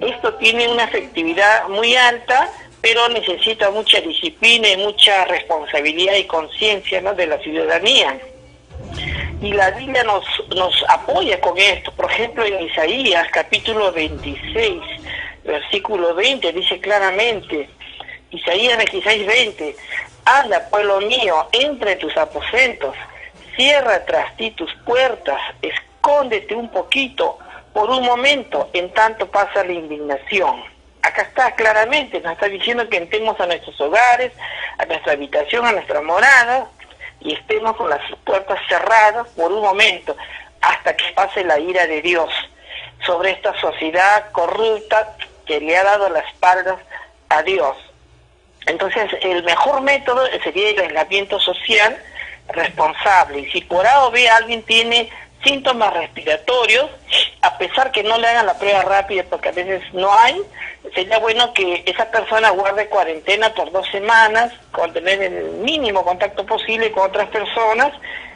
Esto tiene una efectividad muy alta, pero necesita mucha disciplina y mucha responsabilidad y conciencia, ¿no?, de la ciudadanía. Y la Biblia nos apoya con esto. Por ejemplo, en Isaías, capítulo 26, versículo 20, dice claramente, Isaías 26, 20, anda, pueblo mío, entre tus aposentos, cierra tras ti tus puertas, escóndete un poquito, por un momento, en tanto pasa la indignación. Acá está claramente, nos está diciendo que entremos a nuestros hogares, a nuestra habitación, a nuestra morada, y estemos con las puertas cerradas por un momento, hasta que pase la ira de Dios sobre esta sociedad corrupta que le ha dado la espalda a Dios. Entonces, el mejor método sería el aislamiento social responsable. Y si por A o B alguien tiene síntomas respiratorios, a pesar que no le hagan la prueba rápida, porque a veces no hay, sería bueno que esa persona guarde cuarentena por 2 semanas, con tener el mínimo contacto posible con otras personas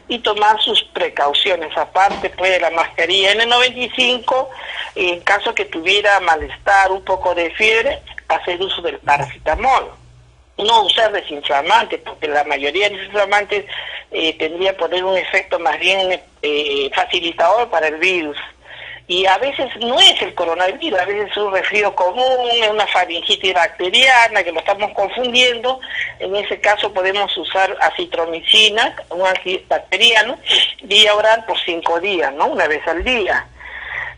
y tomar sus precauciones. Aparte, pues, la mascarilla N95, en caso que tuviera malestar, un poco de fiebre, hacer uso del paracetamol. No usar desinflamantes, porque la mayoría de desinflamantes tendría poner un efecto más bien facilitador para el virus. Y a veces no es el coronavirus, a veces es un resfrío común, es una faringitis bacteriana que lo estamos confundiendo. En ese caso podemos usar acitromicina, un antibacteriano, vía oral por 5 días, ¿no?, una vez al día.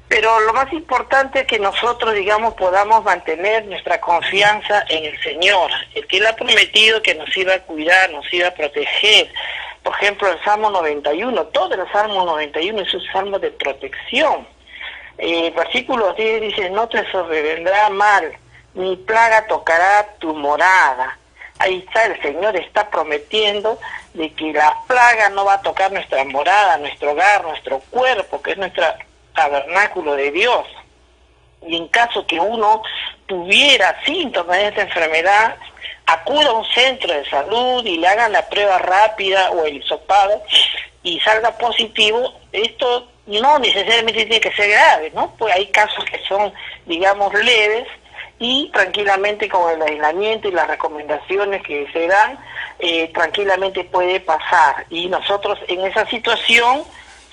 Pero lo más importante es que nosotros, digamos, podamos mantener nuestra confianza en el Señor, el que Él ha prometido que nos iba a cuidar, nos iba a proteger. Por ejemplo, el Salmo 91, todo el Salmo 91 es un salmo de protección. Versículo 10 dice, no te sobrevendrá mal, ni plaga tocará tu morada. Ahí está, el Señor está prometiendo de que la plaga no va a tocar nuestra morada, nuestro hogar, nuestro cuerpo, que es nuestro tabernáculo de Dios. Y en caso que uno tuviera síntomas de esta enfermedad, acuda a un centro de salud y le hagan la prueba rápida o el hisopado y salga positivo. Esto no necesariamente tiene que ser grave, ¿no? Pues hay casos que son, digamos, leves, y tranquilamente con el aislamiento y las recomendaciones que se dan, tranquilamente puede pasar. Y nosotros en esa situación,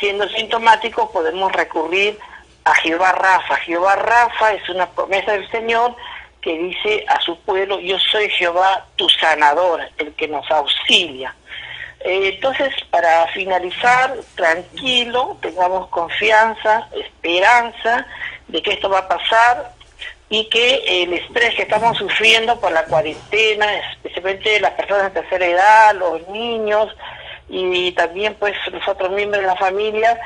siendo sintomáticos, podemos recurrir a Jehová Rafa. Jehová Rafa es una promesa del Señor que dice a su pueblo, yo soy Jehová tu sanador, el que nos auxilia. Entonces, para finalizar, tranquilo, tengamos confianza, esperanza de que esto va a pasar y que el estrés que estamos sufriendo por la cuarentena, especialmente las personas de tercera edad, los niños y también pues los otros miembros de la familia,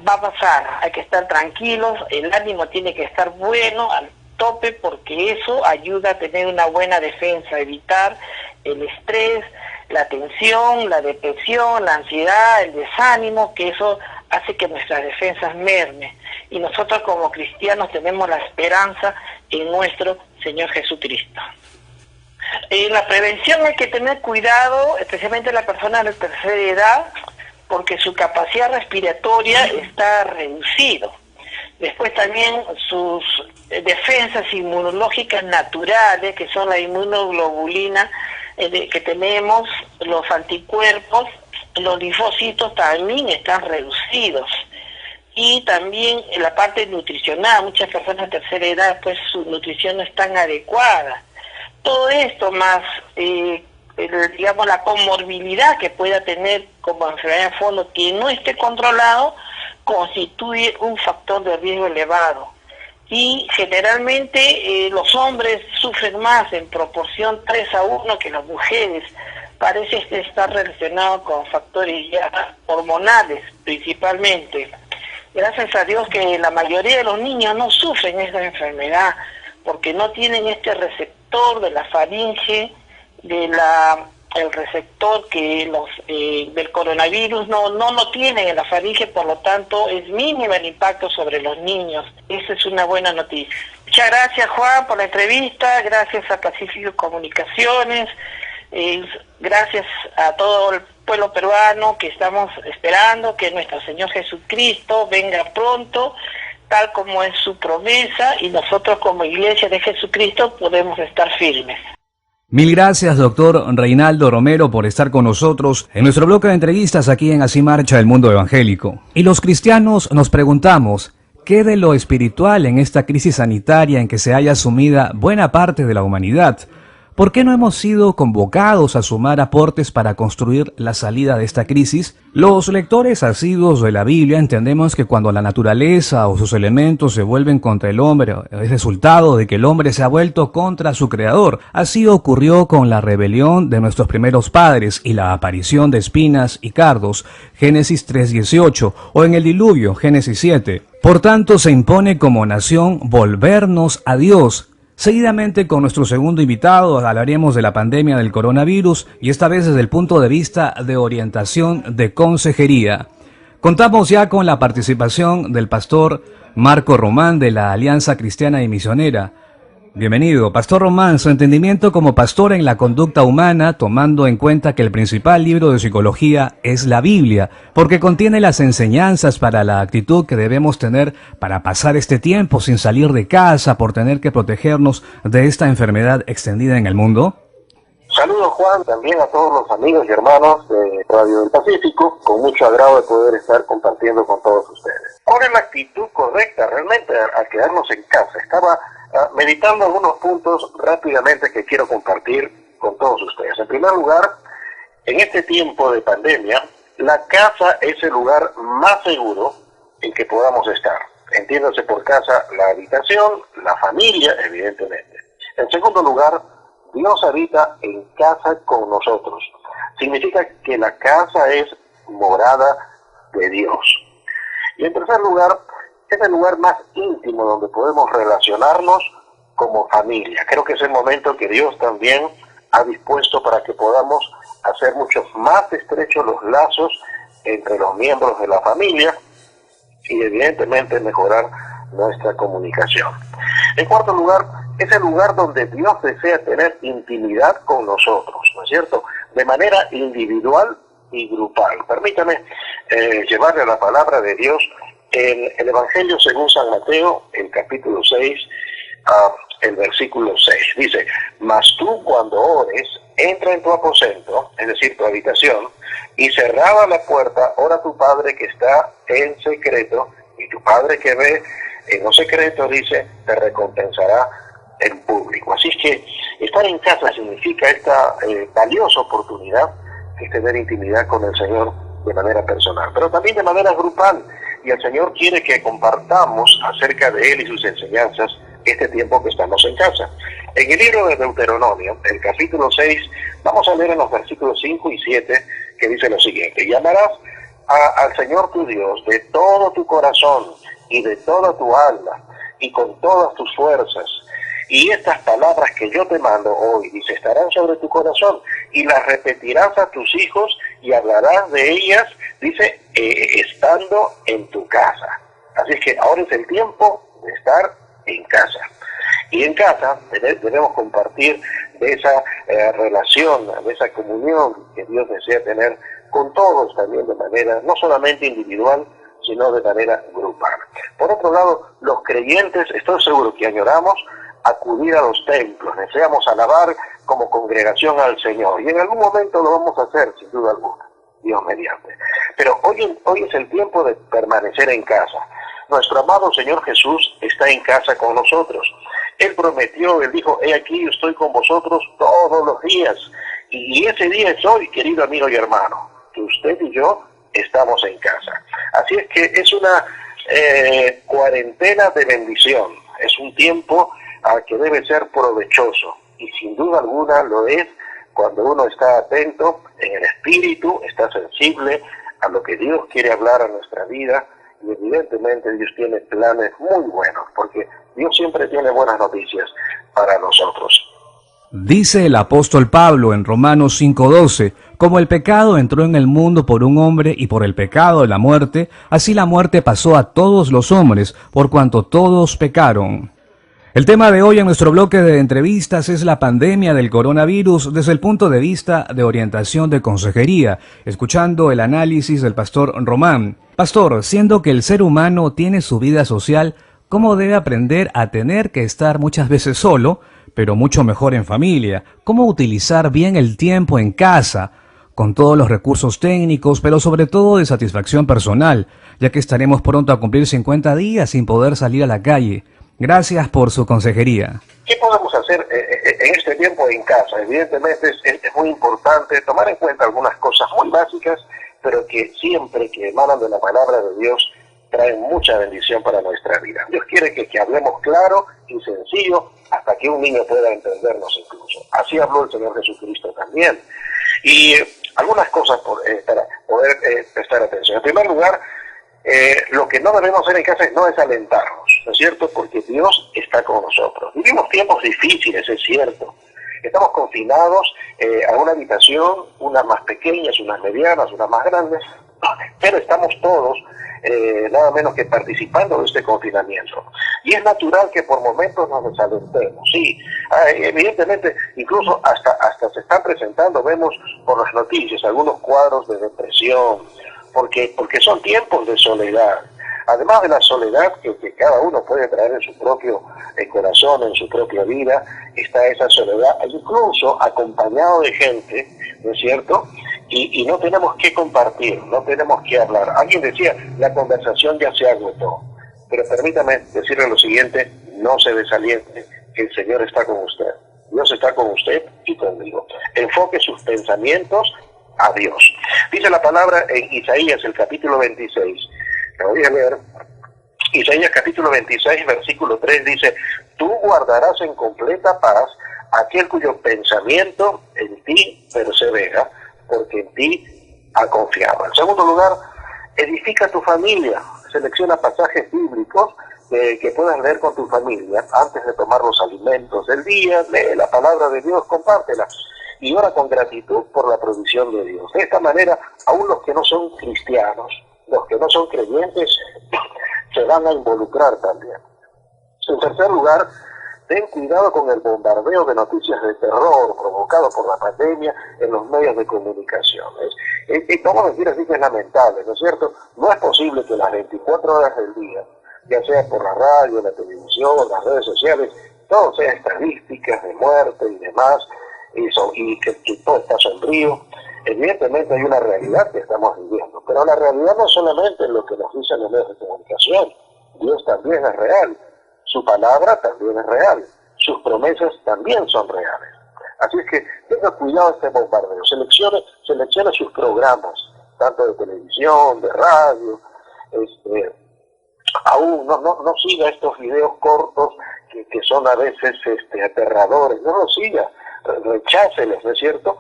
va a pasar. Hay que estar tranquilos, el ánimo tiene que estar bueno, al tope, porque eso ayuda a tener una buena defensa, evitar el estrés, la tensión, la depresión, la ansiedad, el desánimo, que eso hace que nuestras defensas mermen. Y nosotros como cristianos tenemos la esperanza en nuestro Señor Jesucristo. En la prevención hay que tener cuidado, especialmente la persona de tercera edad, porque su capacidad respiratoria está reducido. Después también sus defensas inmunológicas naturales, que son la inmunoglobulina que tenemos, los anticuerpos, los linfocitos también están reducidos. Y también en la parte nutricional, muchas personas de tercera edad, pues su nutrición no es tan adecuada. Todo esto más, digamos, la comorbilidad que pueda tener como enfermedad de fondo que no esté controlado, constituye un factor de riesgo elevado. Y generalmente los hombres sufren más en proporción 3-1 que las mujeres. Parece que está relacionado con factores ya hormonales principalmente. Gracias a Dios que la mayoría de los niños no sufren esta enfermedad porque no tienen este receptor de la faringe, de la el receptor que los del coronavirus no lo tienen en la faringe, por lo tanto es mínimo el impacto sobre los niños. Esa es una buena noticia. Muchas gracias, Juan, por la entrevista, gracias a Pacífico Comunicaciones, gracias a todo el pueblo peruano que estamos esperando que nuestro Señor Jesucristo venga pronto, tal como es su promesa, y nosotros como Iglesia de Jesucristo podemos estar firmes. Mil gracias, doctor Reinaldo Romero, por estar con nosotros en nuestro bloque de entrevistas aquí en Así Marcha el Mundo Evangélico. Y los cristianos nos preguntamos, ¿qué de lo espiritual en esta crisis sanitaria en que se haya sumida buena parte de la humanidad? ¿Por qué no hemos sido convocados a sumar aportes para construir la salida de esta crisis? Los lectores asiduos de la Biblia entendemos que cuando la naturaleza o sus elementos se vuelven contra el hombre, es resultado de que el hombre se ha vuelto contra su creador. Así ocurrió con la rebelión de nuestros primeros padres y la aparición de espinas y cardos, Génesis 3:18, o en el diluvio, Génesis 7. Por tanto, se impone como nación volvernos a Dios. Seguidamente, con nuestro segundo invitado, hablaremos de la pandemia del coronavirus y esta vez desde el punto de vista de orientación de consejería. Contamos ya con la participación del pastor Marco Román de la Alianza Cristiana y Misionera. Bienvenido, Pastor Román. Su entendimiento como pastor en la conducta humana, tomando en cuenta que el principal libro de psicología es la Biblia, porque contiene las enseñanzas para la actitud que debemos tener para pasar este tiempo sin salir de casa por tener que protegernos de esta enfermedad extendida en el mundo. Saludos, Juan, también a todos los amigos y hermanos de Radio del Pacífico, con mucho agrado de poder estar compartiendo con todos ustedes. ¿Cuál es la actitud correcta realmente al quedarnos en casa? Estaba meditando algunos puntos rápidamente que quiero compartir con todos ustedes. En primer lugar, en este tiempo de pandemia, la casa es el lugar más seguro en que podamos estar. Entiéndase por casa la habitación, la familia, evidentemente. En segundo lugar, Dios habita en casa con nosotros. Significa que la casa es morada de Dios. Y en tercer lugar, es el lugar más íntimo donde podemos relacionarnos como familia. Creo que es el momento que Dios también ha dispuesto para que podamos hacer mucho más estrechos los lazos entre los miembros de la familia y evidentemente mejorar nuestra comunicación. En cuarto lugar, es el lugar donde Dios desea tener intimidad con nosotros, ¿no es cierto? De manera individual y grupal. Permítame llevarle a la palabra de Dios en el Evangelio según San Mateo, el capítulo 6, el versículo 6. Dice, mas tú cuando ores, entra en tu aposento, es decir, tu habitación, y cerrada la puerta, ora a tu Padre que está en secreto, y tu Padre que ve en lo secreto, dice, te recompensará en público. Así es que estar en casa significa esta valiosa oportunidad de tener intimidad con el Señor de manera personal, pero también de manera grupal. Y el Señor quiere que compartamos acerca de Él y sus enseñanzas este tiempo que estamos en casa. En el libro de Deuteronomio, el capítulo 6, vamos a leer en los versículos 5 y 7, que dice lo siguiente: y amarás al Señor tu Dios de todo tu corazón y de toda tu alma y con todas tus fuerzas. Y estas palabras que yo te mando hoy, dice, estarán sobre tu corazón y las repetirás a tus hijos y hablarás de ellas, dice, estando en tu casa. Así es que ahora es el tiempo de estar en casa. Y en casa debemos compartir de esa relación, de esa comunión que Dios desea tener con todos también de manera, no solamente individual, sino de manera grupal. Por otro lado, los creyentes, estoy seguro que añoramos acudir a los templos, deseamos alabar como congregación al Señor, y en algún momento lo vamos a hacer, sin duda alguna, Dios mediante. Pero hoy es el tiempo de permanecer en casa. Nuestro amado Señor Jesús está en casa con nosotros. Él prometió, Él dijo, he aquí yo estoy con vosotros todos los días, y ese día es hoy, querido amigo y hermano, que usted y yo estamos en casa. Así es que es una cuarentena de bendición, es un tiempo que debe ser provechoso, y sin duda alguna lo es cuando uno está atento en el espíritu, está sensible a lo que Dios quiere hablar a nuestra vida, y evidentemente Dios tiene planes muy buenos, porque Dios siempre tiene buenas noticias para nosotros. Dice el apóstol Pablo en Romanos 5:12, como el pecado entró en el mundo por un hombre y por el pecado de la muerte, así la muerte pasó a todos los hombres, por cuanto todos pecaron. El tema de hoy en nuestro bloque de entrevistas es la pandemia del coronavirus desde el punto de vista de orientación de consejería, escuchando el análisis del pastor Román. Pastor, siendo que el ser humano tiene su vida social, ¿cómo debe aprender a tener que estar muchas veces solo, pero mucho mejor en familia? ¿Cómo utilizar bien el tiempo en casa, con todos los recursos técnicos, pero sobre todo de satisfacción personal, ya que estaremos pronto a cumplir 50 días sin poder salir a la calle? Gracias por su consejería. ¿Qué podemos hacer en este tiempo en casa? Evidentemente es muy importante tomar en cuenta algunas cosas muy básicas, pero que siempre que emanan de la palabra de Dios traen mucha bendición para nuestra vida. Dios quiere que hablemos claro y sencillo hasta que un niño pueda entendernos incluso. Así habló el Señor Jesucristo también. Y algunas cosas para poder prestar atención. En primer lugar, lo que no debemos hacer en casa no es alentarnos, ¿no es cierto? Porque Dios está con nosotros. Vivimos tiempos difíciles, es cierto. Estamos confinados a una habitación, unas más pequeñas, unas medianas, unas más grandes, pero estamos todos nada menos que participando de este confinamiento. Y es natural que por momentos nos desalentemos, sí. Evidentemente, incluso hasta se están presentando, vemos por las noticias, algunos cuadros de depresión, porque son tiempos de soledad. Además de la soledad que cada uno puede traer en su propio corazón, en su propia vida, está esa soledad, incluso acompañado de gente, ¿no es cierto? Y no tenemos que compartir, no tenemos que hablar. Alguien decía, la conversación ya se agotó. Pero permítame decirle lo siguiente, no se desaliente, que el Señor está con usted. Dios está con usted y conmigo. Enfoque sus pensamientos a Dios. Dice la palabra en Isaías, el capítulo 26. Lo voy a leer. Isaías capítulo 26, versículo 3 dice, tú guardarás en completa paz aquel cuyo pensamiento en ti persevera, porque en ti ha confiado. En segundo lugar, edifica tu familia. Selecciona pasajes bíblicos que puedas leer con tu familia antes de tomar los alimentos del día. Lee la palabra de Dios, compártela y ora con gratitud por la provisión de Dios. De esta manera, aún los que no son cristianos, los que no son creyentes, se van a involucrar también. En tercer lugar, ten cuidado con el bombardeo de noticias de terror provocado por la pandemia en los medios de comunicación. Y vamos a decir así que es lamentable, ¿no es cierto? No es posible que las 24 horas del día, ya sea por la radio, la televisión, las redes sociales, todo sea estadísticas de muerte y demás, y que todo está sombrío. Evidentemente hay una realidad que estamos viviendo, pero la realidad no solamente es lo que nos dicen los medios de comunicación. Dios también es real, su palabra también es real, sus promesas también son reales. Así es que tenga cuidado de este bombardeo, seleccione sus programas, tanto de televisión, de radio, aún no siga estos videos cortos que son a veces aterradores, no los siga, recháceles, ¿no es cierto?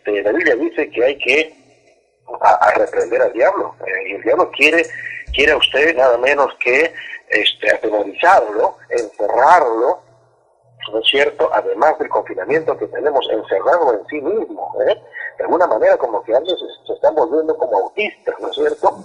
La Biblia dice que hay que reprender al diablo, y el diablo quiere a usted nada menos que atemorizarlo, encerrarlo, ¿no es cierto? Además del confinamiento que tenemos, encerrado en sí mismo, de alguna manera como que alguien se están volviendo como autistas, ¿no es cierto?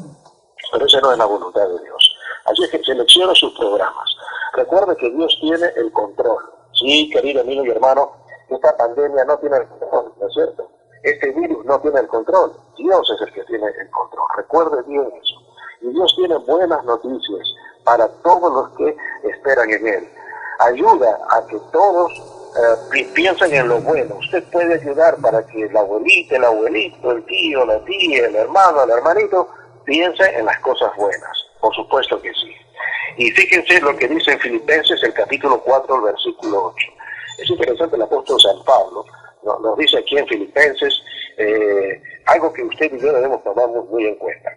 Pero esa no es la voluntad de Dios. Así es que seleccione sus programas. Recuerde que Dios tiene el control. Sí, querido amigo y hermano, esta pandemia no tiene el control, ¿no es cierto? Este virus no tiene el control. Dios es el que tiene el control. Recuerde bien eso. Y Dios tiene buenas noticias para todos los que esperan en Él. Ayuda a que todos piensen en lo bueno. Usted puede ayudar para que la abuelita, el abuelito, el tío, la tía, el hermano, el hermanito, piense en las cosas buenas. Por supuesto que sí. Y fíjense lo que dice en Filipenses, el capítulo 4, el versículo 8. Es interesante, el apóstol San Pablo nos dice aquí en Filipenses algo que usted y yo debemos tomar muy en cuenta.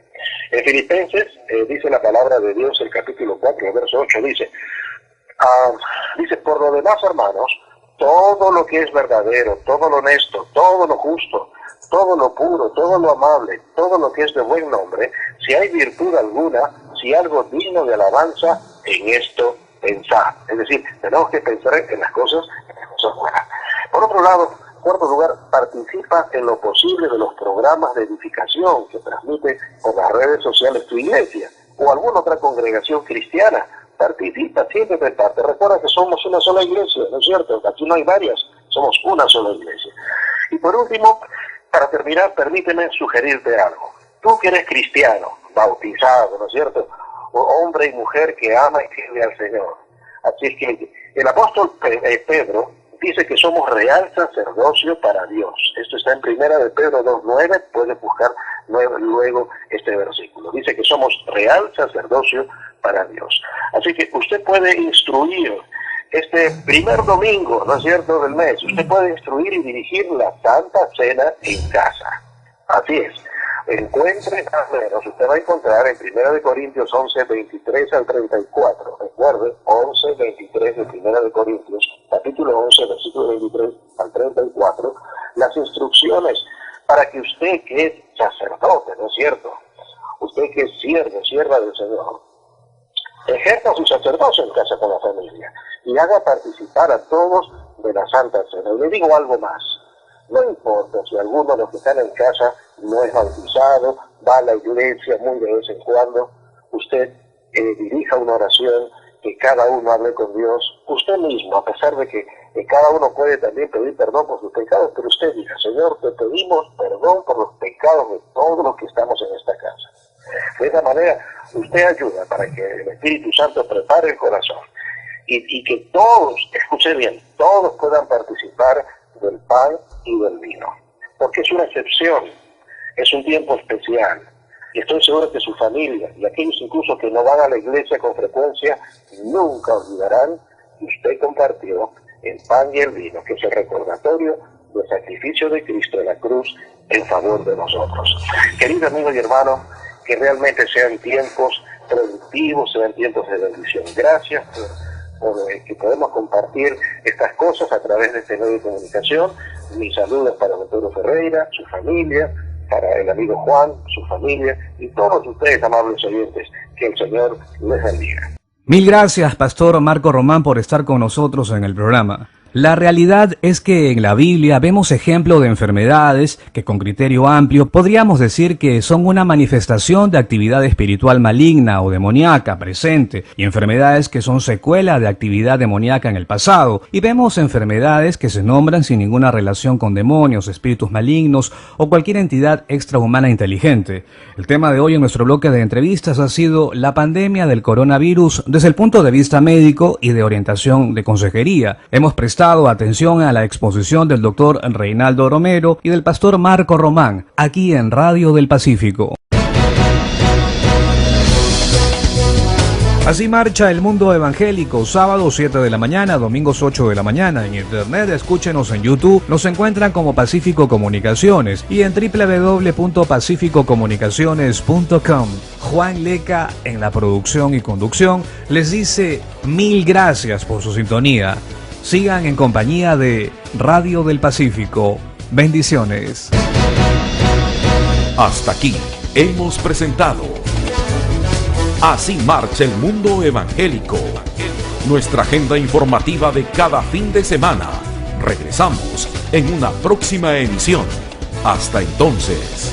En Filipenses dice la palabra de Dios, el capítulo 4, el verso 8, dice, por lo demás, hermanos, todo lo que es verdadero, todo lo honesto, todo lo justo, todo lo puro, todo lo amable, todo lo que es de buen nombre, si hay virtud alguna, si algo digno de alabanza, en esto pensar. Es decir, tenemos que pensar en las cosas buenas. Por otro lado, en cuarto lugar, participa en lo posible de los programas de edificación que transmite por las redes sociales tu iglesia o alguna otra congregación cristiana. Participa, siempre de parte. Recuerda que somos una sola iglesia, ¿no es cierto? Aquí no hay varias, somos una sola iglesia. Y por último, para terminar, permíteme sugerirte algo. Tú que eres cristiano, bautizado, ¿no es cierto? O hombre y mujer que ama y sirve al Señor. Así es que el apóstol Pedro dice que somos real sacerdocio para Dios. Esto está en 1 de Pedro 2:9, puedes buscar luego este versículo. Dice que somos real sacerdocio para Dios. Así que usted puede instruir este primer domingo, ¿no es cierto?, del mes. Usted puede instruir y dirigir la Santa Cena en casa. Así es. Encuentre más o menos, usted va a encontrar en 1 de Corintios 11, 23 al 34. Recuerde, 11, 23 de 1 de Corintios, capítulo 11, versículo 23 al 34, las instrucciones para que usted que es sacerdote, ¿no es cierto?, usted que es sierva del Señor, ejerza su sacerdocio en casa con la familia y haga participar a todos de la Santa Cena. Y le digo algo más. No importa si alguno de los que están en casa no es bautizado, va a la iglesia muy de vez en cuando, usted dirija una oración, que cada uno hable con Dios, usted mismo, a pesar de que cada uno puede también pedir perdón por sus pecados, pero usted diga, Señor, te pedimos perdón por los pecados de todos los que estamos en esta casa. De esa manera, usted ayuda para que el Espíritu Santo prepare el corazón y que todos, escuche bien, todos puedan participar del pan y del vino, porque es una excepción, es un tiempo especial, y estoy seguro que su familia y aquellos incluso que no van a la iglesia con frecuencia nunca olvidarán que usted compartió el pan y el vino, que es el recordatorio del sacrificio de Cristo en la cruz en favor de nosotros. Queridos amigos y hermanos, que realmente sean tiempos productivos, sean tiempos de bendición. Gracias por que podemos compartir estas cosas a través de este medio de comunicación. Mis saludos para don Pedro Ferreira, su familia, para el amigo Juan, su familia y todos ustedes, amables oyentes. Que el Señor les bendiga. Mil gracias, Pastor Marco Román, por estar con nosotros en el programa. La realidad es que en la Biblia vemos ejemplos de enfermedades que con criterio amplio podríamos decir que son una manifestación de actividad espiritual maligna o demoníaca presente, y enfermedades que son secuela de actividad demoníaca en el pasado, y vemos enfermedades que se nombran sin ninguna relación con demonios, espíritus malignos o cualquier entidad extrahumana inteligente. El tema de hoy en nuestro bloque de entrevistas ha sido la pandemia del coronavirus desde el punto de vista médico y de orientación de consejería. Hemos prestado atención a la exposición del doctor Reinaldo Romero y del pastor Marco Román, aquí en Radio del Pacífico. Así marcha el mundo evangélico, sábados 7 de la mañana, domingos 8 de la mañana. En internet, escúchenos en YouTube, nos encuentran como Pacífico Comunicaciones y en www.pacificocomunicaciones.com. Juan Leca en la producción y conducción les dice mil gracias por su sintonía. Sigan en compañía de Radio del Pacífico. Bendiciones. Hasta aquí hemos presentado Así marcha el mundo evangélico. Nuestra agenda informativa de cada fin de semana. Regresamos en una próxima emisión. Hasta entonces.